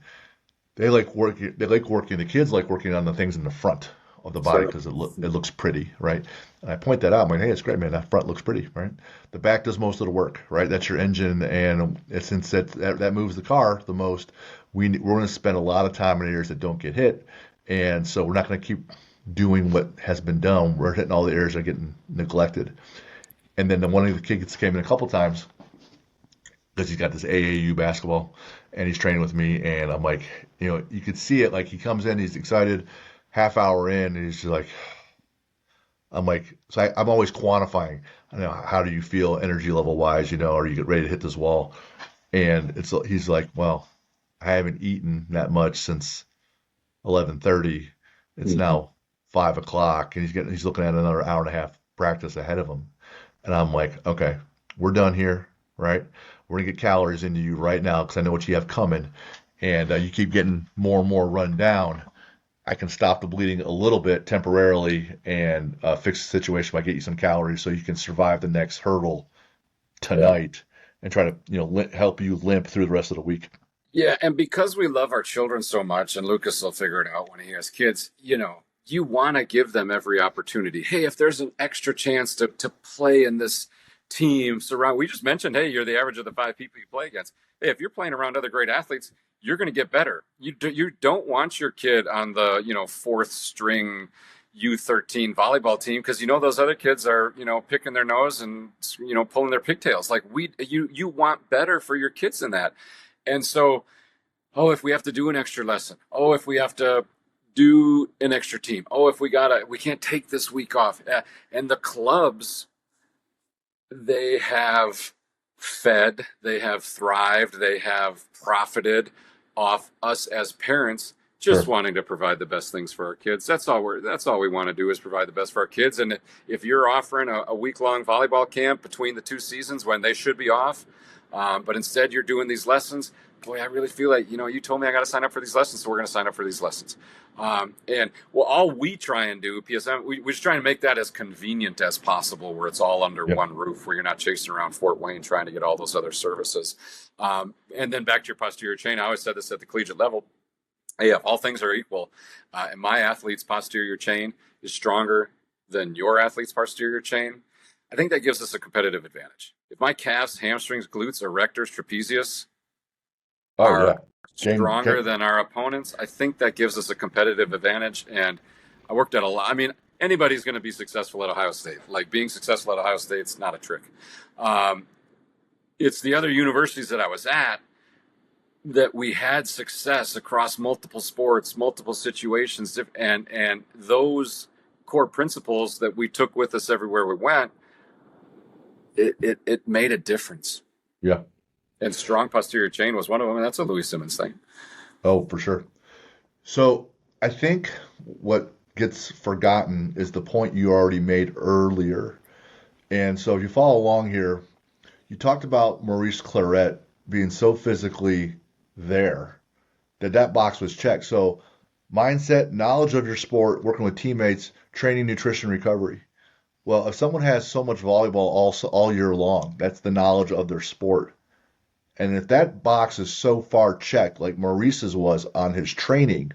they like working, the kids like working on the things in the front of the body So, because it looks pretty, right? And I point that out. I'm like, hey, it's great, man. That front looks pretty, right? The back does most of the work, right? That's your engine, and since that moves the car the most, we're going to spend a lot of time in areas that don't get hit, And so we're not going to keep doing what has been done. We're hitting all the areas that are getting neglected. And then one of the kids came in a couple times because he's got this AAU basketball and he's training with me. And I'm like, you could see it. Like he comes in, he's excited, half hour in, and he's just like, I'm like, so I'm always quantifying. I know how do you feel energy level wise, are you get ready to hit this wall? And he's like, well, I haven't eaten that much since 11:30. It's Mhm. now 5 o'clock, and he's looking at another hour and a half practice ahead of him. And I'm like, okay, we're done here, right? We're gonna get calories into you right now because I know what you have coming, and you keep getting more and more run down. I can stop the bleeding a little bit temporarily and fix the situation by getting you some calories so you can survive the next hurdle Yeah. tonight and try to help you limp through the rest of the week. Yeah, and because we love our children so much, and Lucas will figure it out when he has kids, you want to give them every opportunity. Hey, if there's an extra chance to play in this team surround, we just mentioned, hey, you're the average of the 5 people you play against. Hey, if you're playing around other great athletes, you're going to get better. You don't want your kid on the fourth string U13 volleyball team because those other kids are picking their nose and pulling their pigtails. Like you want better for your kids in that. And so, oh, if we have to do an extra lesson, oh, if we have to do an extra team, oh, if we can't take this week off. And the clubs, they have fed, they have thrived, they have profited off us as parents just Sure. wanting to provide the best things for our kids. That's all we want to do is provide the best for our kids. And if you're offering a week-long volleyball camp between the two seasons when they should be off, but instead you're doing these lessons, boy, I really feel like, you told me I got to sign up for these lessons, so we're going to sign up for these lessons. And well, all we try and do, PSM, we just try and make that as convenient as possible, where it's all under Yeah. one roof, where you're not chasing around Fort Wayne trying to get all those other services. And then back to your posterior chain, I always said this at the collegiate level. Hey, if all things are equal, and my athlete's posterior chain is stronger than your athlete's posterior chain, I think that gives us a competitive advantage. If my calves, hamstrings, glutes, erectors, trapezius Oh are yeah. Game. stronger than our opponents, I think that gives us a competitive advantage. And I worked at a lot. I mean, anybody's going to be successful at Ohio State. Like being successful at Ohio State's not a trick. Um, it's the other universities that I was at that we had success across multiple sports, multiple situations, and those core principles that we took with us everywhere we went, it made a difference. Yeah. And strong posterior chain was one of them, and that's a Louis Simmons thing. Oh, for sure. So I think what gets forgotten is the point you already made earlier. And so if you follow along here, you talked about Maurice Claret being so physically there that box was checked. So mindset, knowledge of your sport, working with teammates, training, nutrition, recovery. Well, if someone has so much volleyball all year long, that's the knowledge of their sport. And if that box is so far checked, like Maurice's was on his training,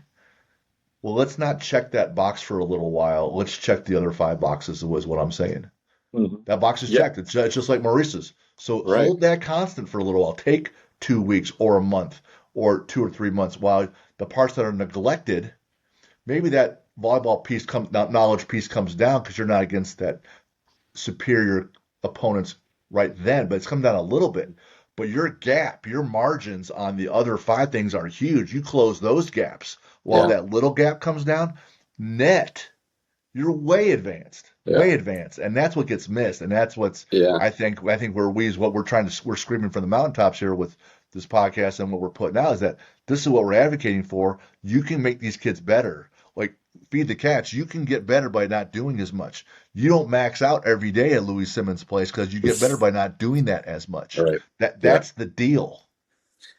well, let's not check that box for a little while. Let's check the other 5 boxes, was what I'm saying. Mm-hmm. That box is Yeah, checked. It's just like Maurice's. So right. hold that constant for a little while. Take 2 weeks or a month or 2 or 3 months while the parts that are neglected, maybe that volleyball piece knowledge piece comes down because you're not against that superior opponents right then, but it's come down a little bit. But your gap, your margins on the other 5 things are huge. You close those gaps while Yeah, that little gap comes down, net, you're way advanced, yeah, way advanced, and that's what gets missed. And that's what's yeah. I think what we're screaming from the mountaintops here with this podcast and what we're putting out is that this is what we're advocating for. You can make these kids better. Like feed the cats, you can get better by not doing as much. You don't max out every day at Louis Simmons' place because you get better by not doing that as much. Right. That Yeah. that's the deal.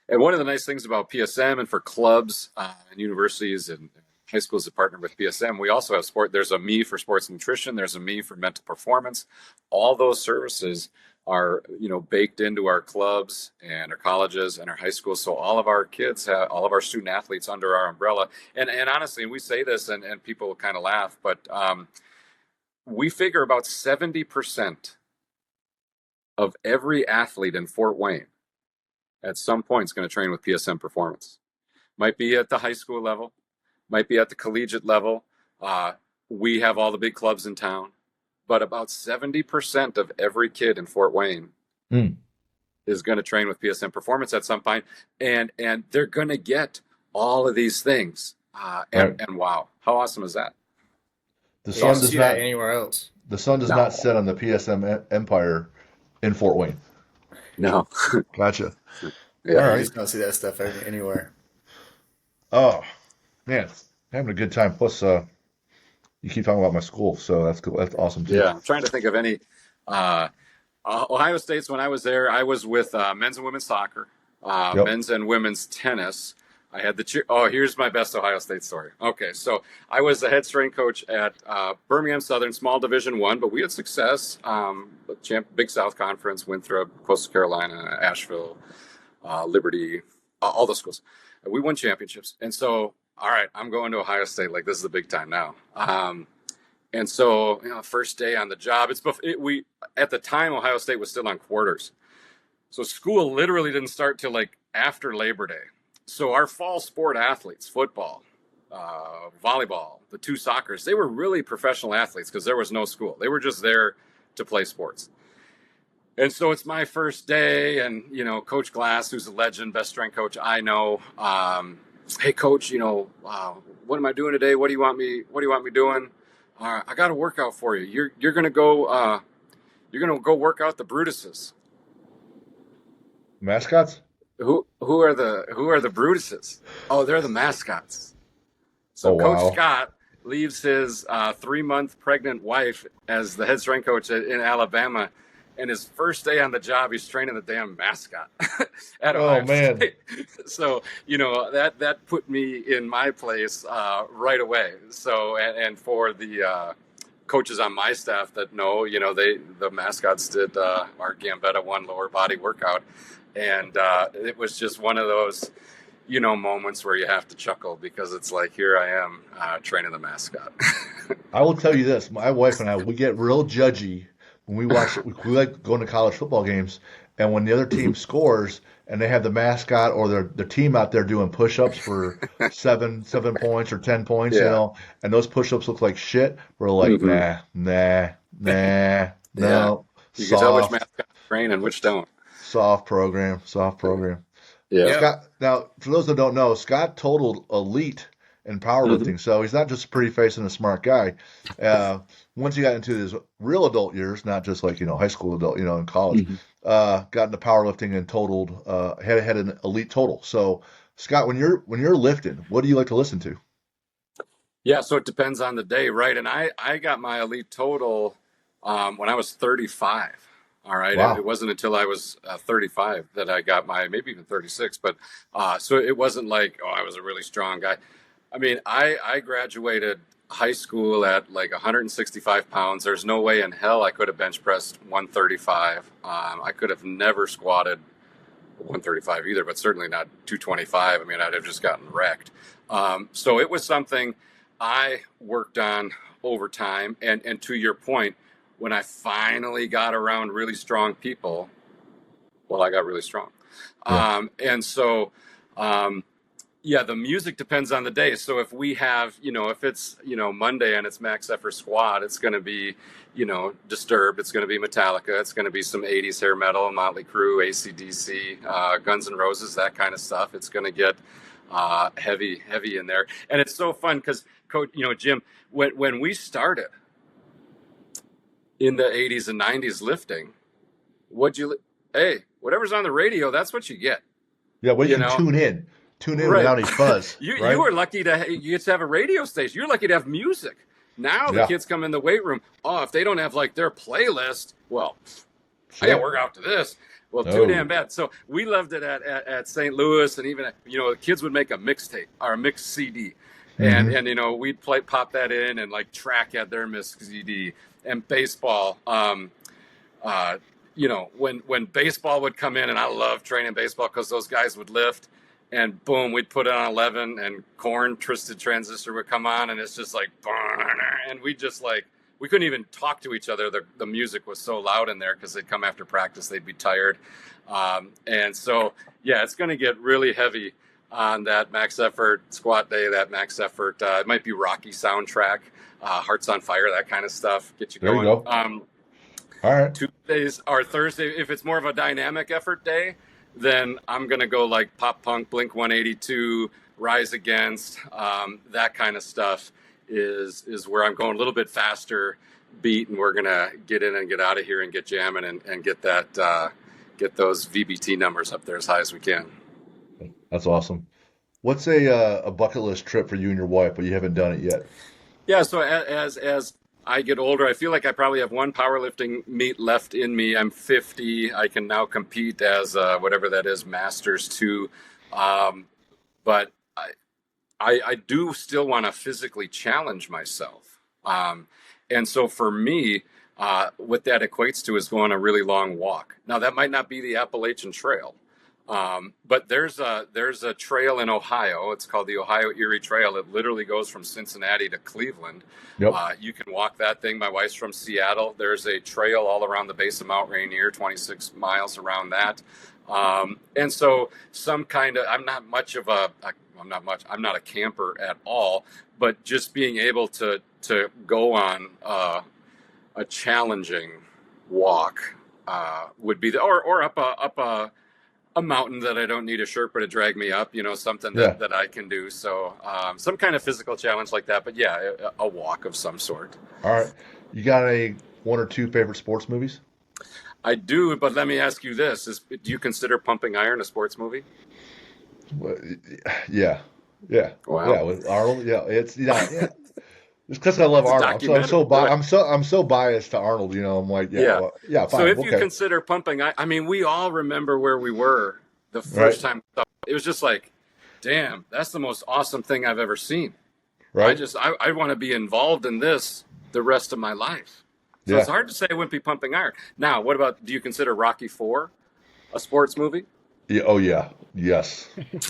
And one of the nice things about PSM and for clubs and universities and high schools that partner with PSM, we also have sport. There's a me for sports nutrition. There's a me for mental performance. All those services are, baked into our clubs and our colleges and our high schools. So all of our kids have all of our student athletes under our umbrella. And honestly, we say this and people kind of laugh, but we figure about 70% of every athlete in Fort Wayne at some point is going to train with PSM Performance. Might be at the high school level, might be at the collegiate level. Uh, we have all the big clubs in town, but about 70% of every kid in Fort Wayne Mm. is going to train with PSM Performance at some point, and they're going to get all of these things. Right. And wow, how awesome is that? The You don't sun does see that not anywhere else. the sun does No, not set on the PSM empire in Fort Wayne. no, Gotcha. All yeah, You right. just don't see that stuff anywhere. Oh man, having a good time. Plus, you keep talking about my school, so that's cool. That's awesome too. yeah. I'm trying to think of any. Uh, Ohio State's, when I was there, I was with men's and women's soccer, Yep. men's and women's tennis. I had the cheer. Oh, here's my best Ohio State story. Okay, so I was the head strength coach at Birmingham Southern, small Division One, but we had success. Big South Conference, Winthrop, Coastal Carolina, Asheville, Liberty, all those schools. And we won championships. And so, all right, I'm going to Ohio State. Like, this is the big time now. And so, first day on the job, we at the time Ohio State was still on quarters, so school literally didn't start till like after Labor Day. So our fall sport athletes, football, volleyball, the two soccers, they were really professional athletes because there was no school. They were just there to play sports. And so it's my first day, and Coach Glass, who's a legend, best strength coach I know. Hey, Coach, what am I doing today? What do you want me doing? I got a workout for you. You're gonna go. You're gonna go work out the Brutuses. Mascots? Who are the Brutuses? Oh, they're the mascots. Oh So Coach wow. Scott leaves his 3-month pregnant wife as the head strength coach in Alabama, and his first day on the job, he's training the damn mascot at Oh Ohio man. State. So that put me in my place right away. So and for the coaches on my staff that know, the mascots did our Gambetta 1 lower body workout, and it was just one of those moments where you have to chuckle because it's like, here I am training the mascot. I will tell you this, my wife and I, we get real judgy when we like going to college football games, and when the other team scores and they have the mascot or their team out there doing push-ups for 7 points or 10 points, Yeah. and those push-ups look like shit, we're like, Hmm. nah, Yeah. no, You can tell which soft, mascots train and which don't. soft program. Yeah. Yep. Scott, now, for those that don't know, Scott totaled elite in Hmm. powerlifting, so he's not just a pretty face and a smart guy. Once he got into his real adult years, not just like, high school adult, in college, Hmm. got into powerlifting and totaled, had an elite total. So, Scott, when you're lifting, what do you like to listen to? Yeah, so it depends on the day, right? And I got my elite total when I was 35. All right, it Wow. wasn't until I was 35 that I got maybe even 36. But so it wasn't like, I was a really strong guy. I mean, I graduated high school at like 165 pounds. There's no way in hell I could have bench pressed 135. I could have never squatted 135 either, but certainly not 225. I mean, I'd have just gotten wrecked. So it was something I worked on over time. And to your point, when I finally got around really strong people, well, I got really strong. Yeah. And so, yeah, the music depends on the day. So if we have, if it's, Monday and it's max effort squat, it's going to be, Disturbed. It's going to be Metallica. It's going to be some 80s hair metal, Motley Crue, AC/DC, Guns N' Roses, that kind of stuff. It's going to get heavy in there. And it's so fun because, Coach, Jim, when we started in the 80s and 90s lifting, whatever's on the radio, that's what you get, Yeah, well, you you can know? tune in Right. without any fuzz, You right? were lucky you get to have a radio station. You're lucky to have music. Now the Yeah, kids come in the weight room. Oh, if they don't have like their playlist, well, I got to shit. work out to this. Well, too damn Oh. bad. So we loved it at St. Louis, and even the kids would make a mixtape or a mixed CD, Hmm. and we'd pop that in, and like track at their mixed CD. And baseball. When baseball would come in, and I love training baseball because those guys would lift, and boom, we'd put it on 11, and Korn Twisted Transistor would come on, and it's just like, and we just like, we couldn't even talk to each other. The music was so loud in there because they'd come after practice, they'd be tired. And so, yeah, it's going to get really heavy on that max effort squat day, that max effort. It might be Rocky soundtrack, Hearts on Fire, that kind of stuff. Get you There you going. go. All right. Tuesdays or Thursday, if it's more of a dynamic effort day, then I'm gonna go like pop punk, Blink 182, Rise Against, that kind of stuff is where I'm going a little bit faster beat, and we're gonna get in and get out of here and get jamming and get that get those VBT numbers up there as high as we can. That's awesome. What's a bucket list trip for you and your wife, but you haven't done it yet? Yeah, so as I get older, I feel like I probably have one powerlifting meet left in me. I'm 50. I can now compete as whatever that is, Masters 2. But I do still want to physically challenge myself. And so for me, what that equates to is going a really long walk. Now, that might not be the Appalachian Trail. But there's a trail in Ohio. It's called the Ohio Erie Trail. It literally goes from Cincinnati to Cleveland. Yep. You can walk that thing. My wife's from Seattle. There's a trail all around the base of Mount Rainier, 26 miles around that. And so I'm not a camper at all, but just being able to go on a challenging walk would be or up a mountain that I don't need a Sherpa to drag me up, something that I can do. So some kind of physical challenge like that, but yeah, a walk of some sort. All right. You got one or two favorite sports movies? I do, but let me ask you this: do you consider Pumping Iron a sports movie? Well, yeah. Wow. Yeah, with Arnold. Yeah, it's It's because I love It's a Arnold. So I'm so biased to Arnold. I'm like, Yeah. Fine. So if Okay. you consider Pumping, I mean, we all remember where we were the first time. It was just like, damn, that's the most awesome thing I've ever seen. Right. I want to be involved in this the rest of my life. So Yeah. it's hard to say it wouldn't be Pumping Iron. Now, what about, do you consider Rocky 4 a sports movie? Yeah. Oh yeah. Yes.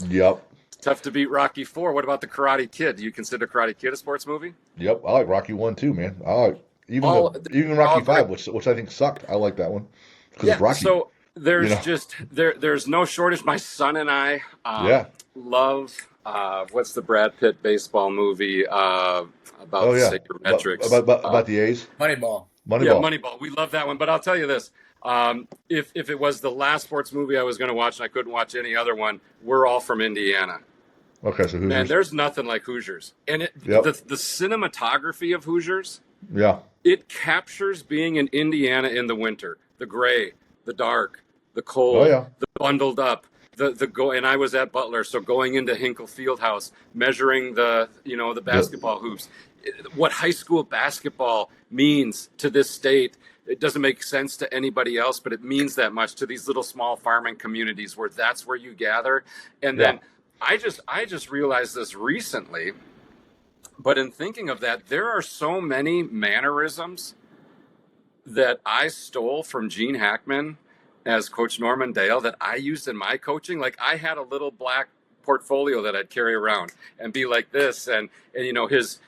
Yep. Tough to beat Rocky 4. What about the Karate Kid? Do you consider Karate Kid a sports movie? Yep. I like Rocky 1 too, man. I like even All- even all Rocky 5, great. which I think sucked. I like that one because Yeah. it's Rocky. So there's You know? just there's no shortage. My son and I Yeah. love what's the Brad Pitt baseball movie about Oh yeah. sabermetrics? About the A's. Moneyball. Yeah, Moneyball. Moneyball. We love that one. But I'll tell you this: if it was the last sports movie I was going to watch and I couldn't watch any other one, we're all from Indiana. Okay, so Man, Hoosiers. there's nothing like Hoosiers, and Yep. the cinematography of Hoosiers, Yeah. it captures being in Indiana in the winter, the gray, the dark, the Oh cold, yeah. the bundled up, the go. And I was at Butler, so going into Hinkle Fieldhouse, measuring the basketball hoops, what high school basketball means to this state. It doesn't make sense to anybody else, but it means that much to these little small farming communities where that's where you gather. And Yeah. then I just realized this recently, but in thinking of that, there are so many mannerisms that I stole from Gene Hackman as Coach Norman Dale that I used in my coaching. Like I had a little black portfolio that I'd carry around and be like this, and his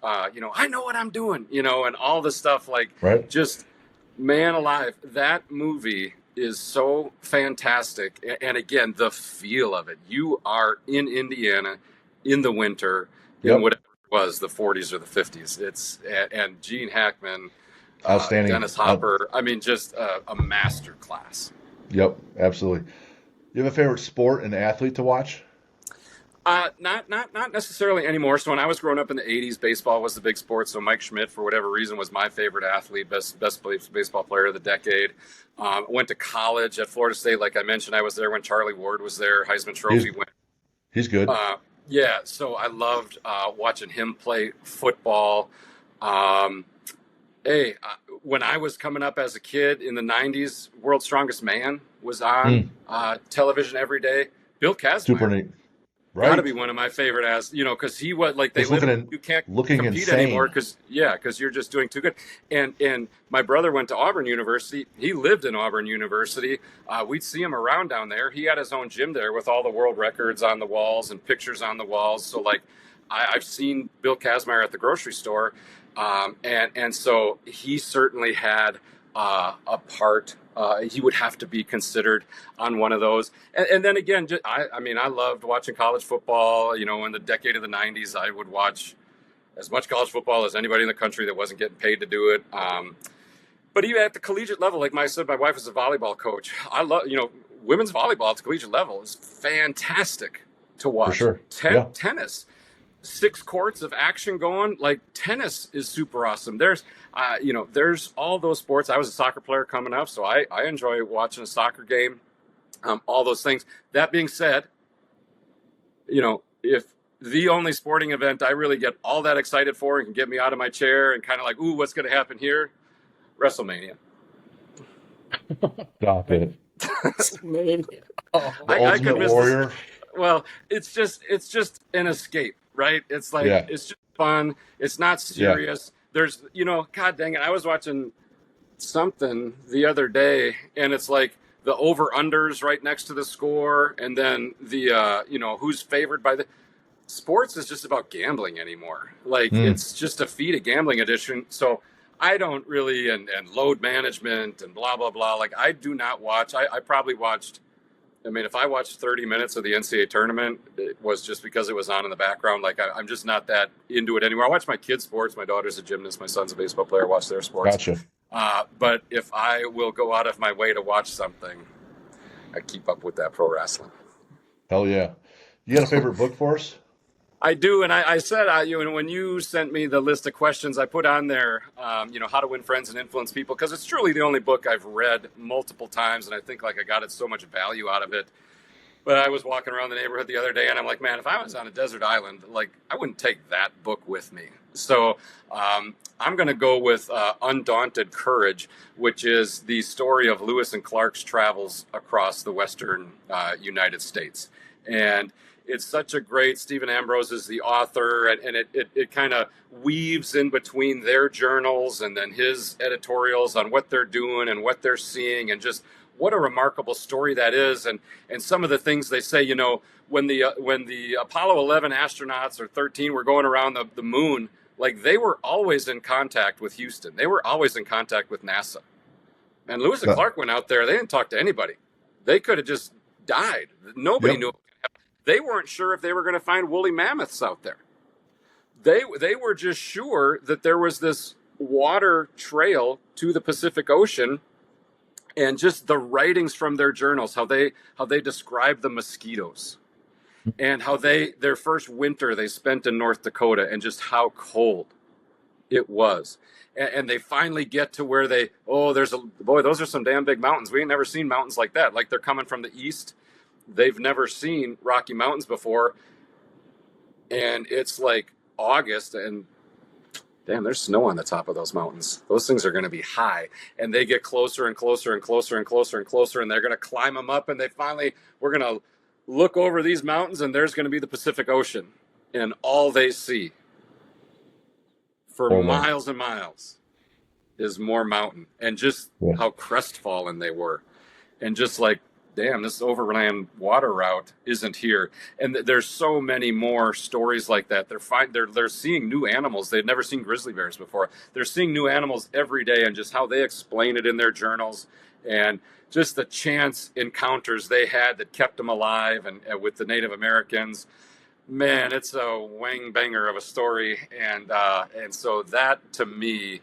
I know what I'm doing, and all the stuff, like Right. just man alive. That movie is so fantastic. And again, the feel of it. You are in Indiana in the winter in Yep. whatever it was, the 40s or the 50s. And Gene Hackman, Outstanding. Dennis Hopper. I mean, just a master class. Yep. Absolutely. You have a favorite sport and athlete to watch? Not necessarily anymore. So when I was growing up in the 80s, baseball was the big sport. So Mike Schmidt, for whatever reason, was my favorite athlete, best baseball player of the decade. Went to college at Florida State. Like I mentioned, I was there when Charlie Ward was there, Heisman Trophy winner. He's good. Yeah, so I loved watching him play football. When I was coming up as a kid in the 90s, World's Strongest Man was on television every day. Bill Kazmaier. Super neat. Got Right. to be one of my favorite, because he was like, He's you can't looking compete insane. anymore because you're just doing too good. And my brother went to Auburn University. He lived in Auburn University. We'd see him around down there. He had his own gym there with all the world records on the walls and pictures on the walls. So like I've seen Bill Kazmaier at the grocery store. And so he certainly had a part. He would have to be considered on one of those. And then again, I mean, I loved watching college football. You know, in the decade of the 90s, I would watch as much college football as anybody in the country that wasn't getting paid to do it. But even at the collegiate level, like I said, my wife is a volleyball coach. I love, you know, women's volleyball at the collegiate level is fantastic to watch. For sure. Yeah. Tennis, 6 courts of action going. Like tennis is super awesome. There's, you know, there's all those sports. I was a soccer player coming up, so I enjoy watching a soccer game. All those things. That being said, you know, if the only sporting event I really get all that excited for and can get me out of my chair and kind of like, ooh, what's going to happen here? WrestleMania. Stop it. Oh, The I could Ultimate miss Warrior. well, it's just an escape, right? It's like Yeah. it's just fun. It's not serious. There's, you know, God dang it. I was watching something the other day, and it's like the over unders right next to the score, and then the you know, who's favored by the sports is just about gambling anymore. Like it's just a feed of gambling edition. So I don't really and load management and blah blah blah. Like I do not watch. I probably watched. I mean, if I watched 30 minutes of the NCAA tournament, it was just because it was on in the background. Like I'm just not that into it anymore. I watch my kids' sports. My daughter's a gymnast. My son's a baseball player. I watch their sports. Gotcha. But if I will go out of my way to watch something, I keep up with that pro wrestling. Hell yeah. You got a favorite book for us? I do, and I said, you know, when you sent me the list of questions, I put on there, you know, how to win friends and influence people, because it's truly the only book I've read multiple times, and I think like I got so much value out of it. But I was walking around the neighborhood the other day, and I'm like, man, if I was on a desert island, like I wouldn't take that book with me. So I'm going to go with Undaunted Courage, which is the story of Lewis and Clark's travels across the Western United States, and it's such a great, Stephen Ambrose is the author, and it kind of weaves in between their journals and then his editorials on what they're doing and what they're seeing, and just what a remarkable story that is. And some of the things they say, you know, when the Apollo 11 astronauts or 13 were going around the moon, like they were always in contact with Houston. They were always in contact with NASA. And Lewis and Clark went out there, they didn't talk to anybody. They could have just died. Nobody knew. They weren't sure if they were going to find woolly mammoths out there. They were just sure that there was this water trail to the Pacific Ocean, and just the writings from their journals, how they describe the mosquitoes, and how their first winter they spent in North Dakota, and just how cold it was. And they finally get to where those are some damn big mountains. We ain't never seen mountains like that. Like they're coming from the east. They've never seen Rocky Mountains before, and it's like August, and damn, there's snow on the top of those mountains. Those things are going to be high, and they get closer and closer and closer and closer and closer, and they're going to climb them up, and we're going to look over these mountains, and there's going to be the Pacific Ocean, and all they see for miles and miles is more mountain, and just how crestfallen they were, and just like, damn, this overland water route isn't here. And there's so many more stories like that. They're seeing new animals. They've never seen grizzly bears before. They're seeing new animals every day, and just how they explain it in their journals, and just the chance encounters they had that kept them alive, and with the Native Americans. Man, it's a wang banger of a story, and so that to me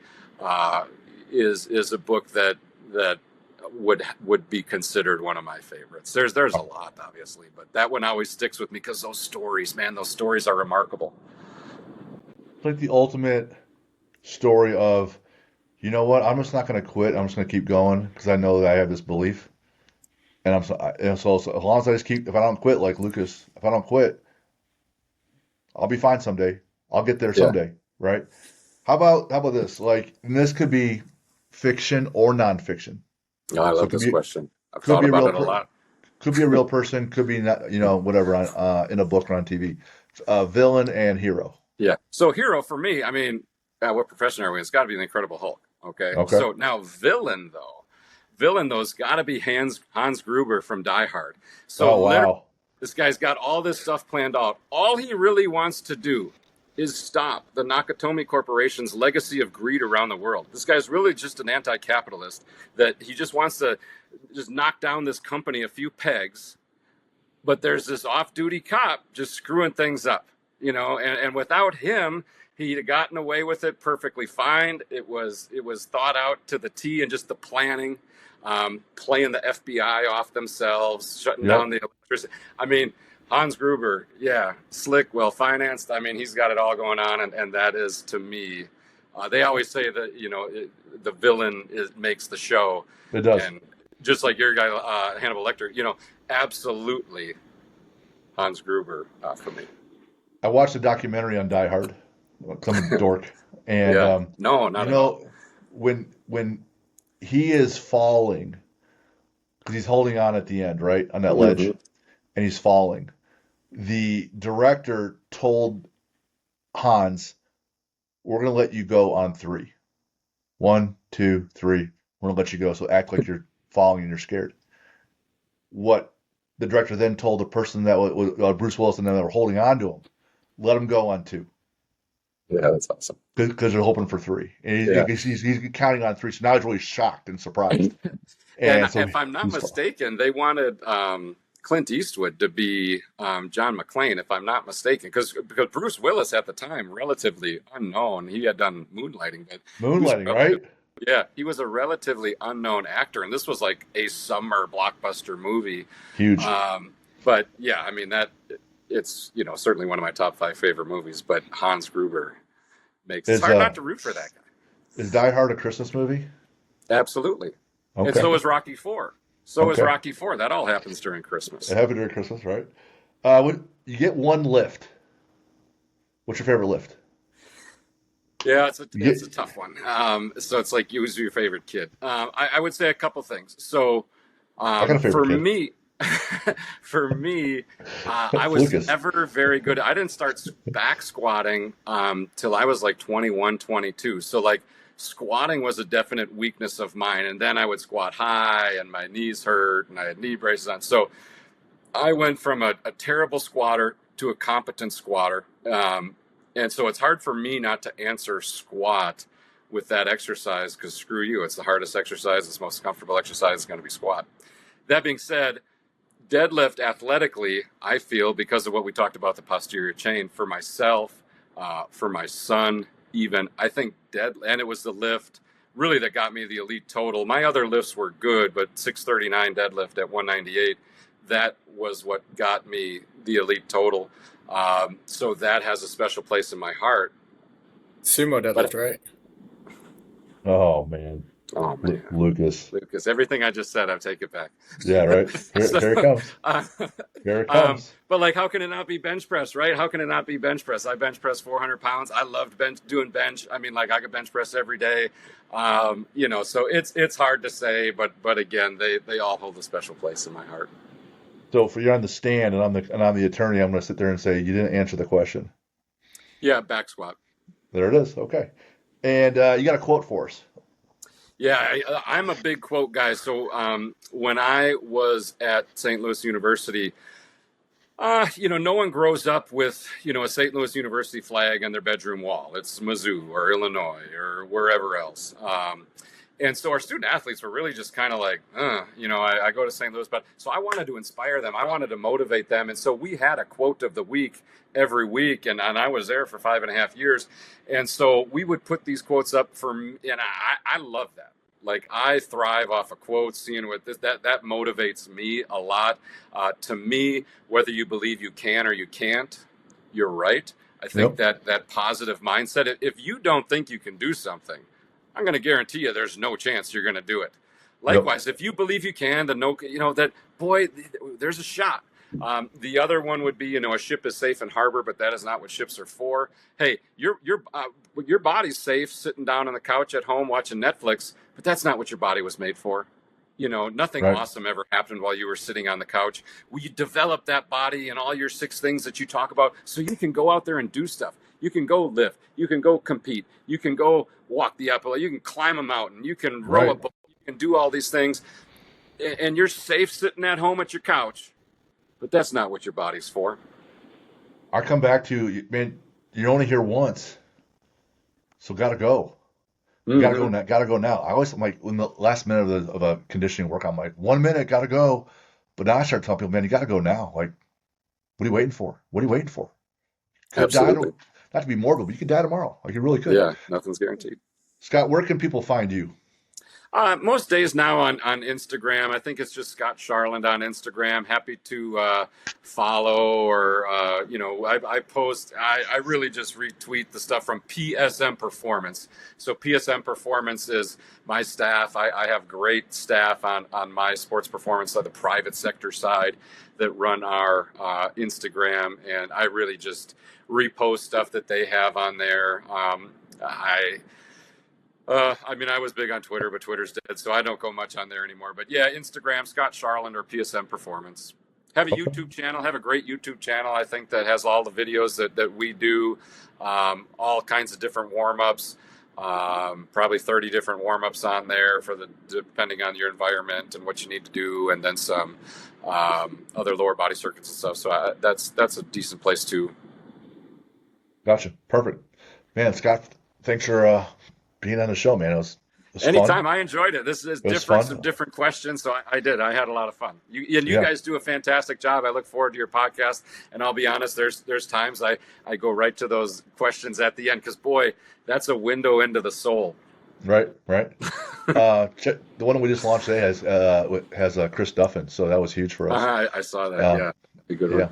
is a book that would be considered one of my favorites. There's a lot, obviously, but that one always sticks with me because those stories are remarkable. It's like the ultimate story of, you know what, I'm just not going to quit. I'm just going to keep going because I know that I have this belief. And so as long as I just if I don't quit, like Lucas, if I don't quit, I'll be fine someday. I'll get there someday, right? How about this? Like, and this could be fiction or nonfiction. Oh, I love this question. I've thought about it a lot. Could be a real person, could be not, you know, whatever in a book or on TV. Villain and hero. Yeah. So hero for me, I mean, what profession are we in? It's got to be the Incredible Hulk. Okay. So now villain though's got to be Hans Gruber from Die Hard. So this guy's got all this stuff planned out. All he really wants to do is stop the Nakatomi Corporation's legacy of greed around the world. This guy's really just an anti-capitalist that he just wants to just knock down this company a few pegs, but there's this off-duty cop just screwing things up, and without him, he'd have gotten away with it perfectly fine. It was thought out to the T, and just the planning, playing the FBI off themselves, shutting Yep. down the electricity. I mean, Hans Gruber, yeah, slick, well financed. I mean, he's got it all going on, and that is, to me, they always say that the villain makes the show. It does. And just like your guy, Hannibal Lecter, absolutely Hans Gruber for me. I watched a documentary on Die Hard. Some dork, and Yeah. No, not at all. when he is falling, because he's holding on at the end, right, on that ledge, Mhm. and he's falling. The director told Hans, "We're going to let you go on three. 1, 2, 3. We're going to let you go. So act like you're falling and you're scared." What the director then told the person that was Bruce Willis and then they were holding on to him, let him go on 2 Yeah, that's awesome. because they're hoping for 3, and Yeah. he's counting on 3. So now he's really shocked and surprised. And And so if I'm not he's mistaken, they wanted Clint Eastwood to be John McClane, if I'm not mistaken, because Bruce Willis at the time, relatively unknown. He had done Moonlighting, but he was moonlighting, right? yeah, he was a relatively unknown actor, and this was like a summer blockbuster movie. Huge. But yeah, I mean it's certainly one of my top 5 favorite movies. But Hans Gruber it's Is hard not to root for that guy. is Die Hard a Christmas movie? Absolutely, and Okay. so is Rocky IV. So is Okay. Rocky IV. That all happens during Christmas. It happened during Christmas, right? You get one lift. What's your favorite lift? Yeah, You it's get a tough one. So it's like, who's your favorite kid? I would say a couple things. So I got a for favorite kid. me, I was Lucas. never very good. I didn't start back squatting till I was like 21, 22. So like squatting was a definite weakness of mine. And then I would squat high and my knees hurt and I had knee braces on. So I went from a terrible squatter to a competent squatter. And so it's hard for me not to answer squat with that exercise, because screw you, it's the hardest exercise, it's the most comfortable exercise, it's going to be squat. That being said, deadlift athletically, I feel, because of what we talked about, the posterior chain, for myself, for my son, even, I think and it was the lift really that got me the elite total. My other lifts were good, but 639 deadlift at 198, that was what got me the elite total. So that has a special place in my heart. Sumo deadlift, But right? Oh man, oh man, Lucas. Lucas, everything I just said, I take it back. Yeah, right. Here it comes. uh, Here it comes. but like, how can it not be bench press, right? How can it not be bench press? I bench press 400 pounds. I loved doing bench. I mean, like, I could bench press every day. So it's hard to say, but again, they all hold a special place in my heart. So for you on the stand and I'm the attorney, I'm going to sit there and say you didn't answer the question. Yeah, back squat. There it is. Okay. And you got a quote for us. Yeah, I'm a big quote guy. So when I was at St. Louis University, no one grows up with, a St. Louis University flag on their bedroom wall. It's Mizzou or Illinois or wherever else. And so our student athletes were really just kind of like, I go to St. Louis, but so I wanted to inspire them. I wanted to motivate them. And so we had a quote of the week every week. And I was there for 5.5 years. And so we would put these quotes up and I love that. Like, I thrive off of quotes, seeing what that motivates me a lot. To me, whether you believe you can or you can't, you're right. I think that positive mindset, if you don't think you can do something, I'm going to guarantee you there's no chance you're going to do it. Likewise, if you believe you can, then there's a shot. The other one would be, a ship is safe in harbor, but that is not what ships are for. Hey, your body's safe sitting down on the couch at home watching Netflix, but that's not what your body was made for. Nothing Right. awesome ever happened while you were sitting on the couch. Well, you develop that body and all your 6 things that you talk about so you can go out there and do stuff. You can go lift. You can go compete. You can go walk the upper. You can climb a mountain. You can row a Right. boat. You can do all these things. And you're safe sitting at home at your couch. But that's not what your body's for. I come back to, man, you're only here once, so gotta go. You gotta go Hmm. now. Gotta go now. I always, I'm like, in the last minute of a conditioning work, I'm like, 1 minute, gotta go. But now I start telling people, man, you gotta go now. Like, what are you waiting for? What are you waiting for? Could die Absolutely. to, not to be morbid, but you could die tomorrow. Like, you really could. Yeah, nothing's guaranteed. Scott, where can people find you? Most days now on Instagram. I think it's just Scott Charland on Instagram. Happy to follow or I post. I really just retweet the stuff from PSM Performance. So PSM Performance is my staff. I have great staff on my sports performance side, the private sector side, that run our Instagram, and I really just repost stuff that they have on there. I mean, I was big on Twitter, but Twitter's dead, so I don't go much on there anymore. But yeah, Instagram, Scott Charland or PSM Performance. Have a Okay, YouTube channel, have a great YouTube channel, I think, that has all the videos that we do, all kinds of different warm ups, probably 30 different warm ups on there for depending on your environment and what you need to do, and then some other lower body circuits and stuff. So that's a decent place too. gotcha. Perfect. Man, Scott, thanks for being on the show, man. It was fun. Anytime, I enjoyed it. This is It was different, some fun. different questions. So I did. I had a lot of fun. You Yeah. guys do a fantastic job. I look forward to your podcast. And I'll be honest, there's times I go right to those questions at the end because boy, that's a window into the soul. Right, right. The one we just launched today has Chris Duffin, so that was huge for us. I saw that. Um, Yeah, a good one. yeah.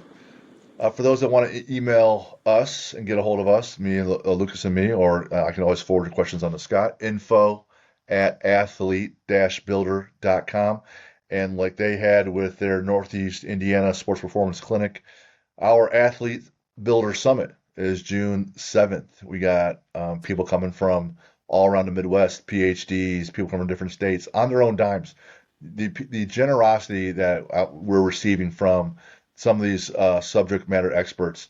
For those that want to email us and get a hold of us, me and Lucas and me, or I can always forward your questions on to Scott, info@athlete-builder.com. And like they had with their Northeast Indiana Sports Performance Clinic, our Athlete Builder Summit is June 7th. We got people coming from all around the Midwest, PhDs, people from different states on their own dimes. The generosity that we're receiving from some of these subject matter experts,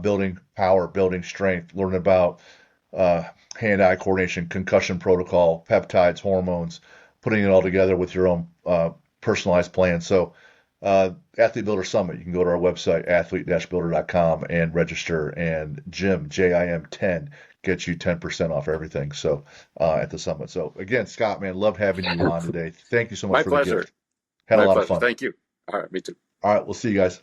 building power, building strength, learning about uh, hand-eye coordination, concussion protocol, peptides, hormones, putting it all together with your own personalized plan. So, Athlete Builder Summit, you can go to our website, athlete-builder.com, and register. And Jim, JIM 10, gets you 10% off everything. So, at the summit. So, again, Scott, man, loved having you on today. Thank you so much My for the pleasure. gift. Had a My lot of pleasure. fun. Thank you. All right, me too. All right, we'll see you guys.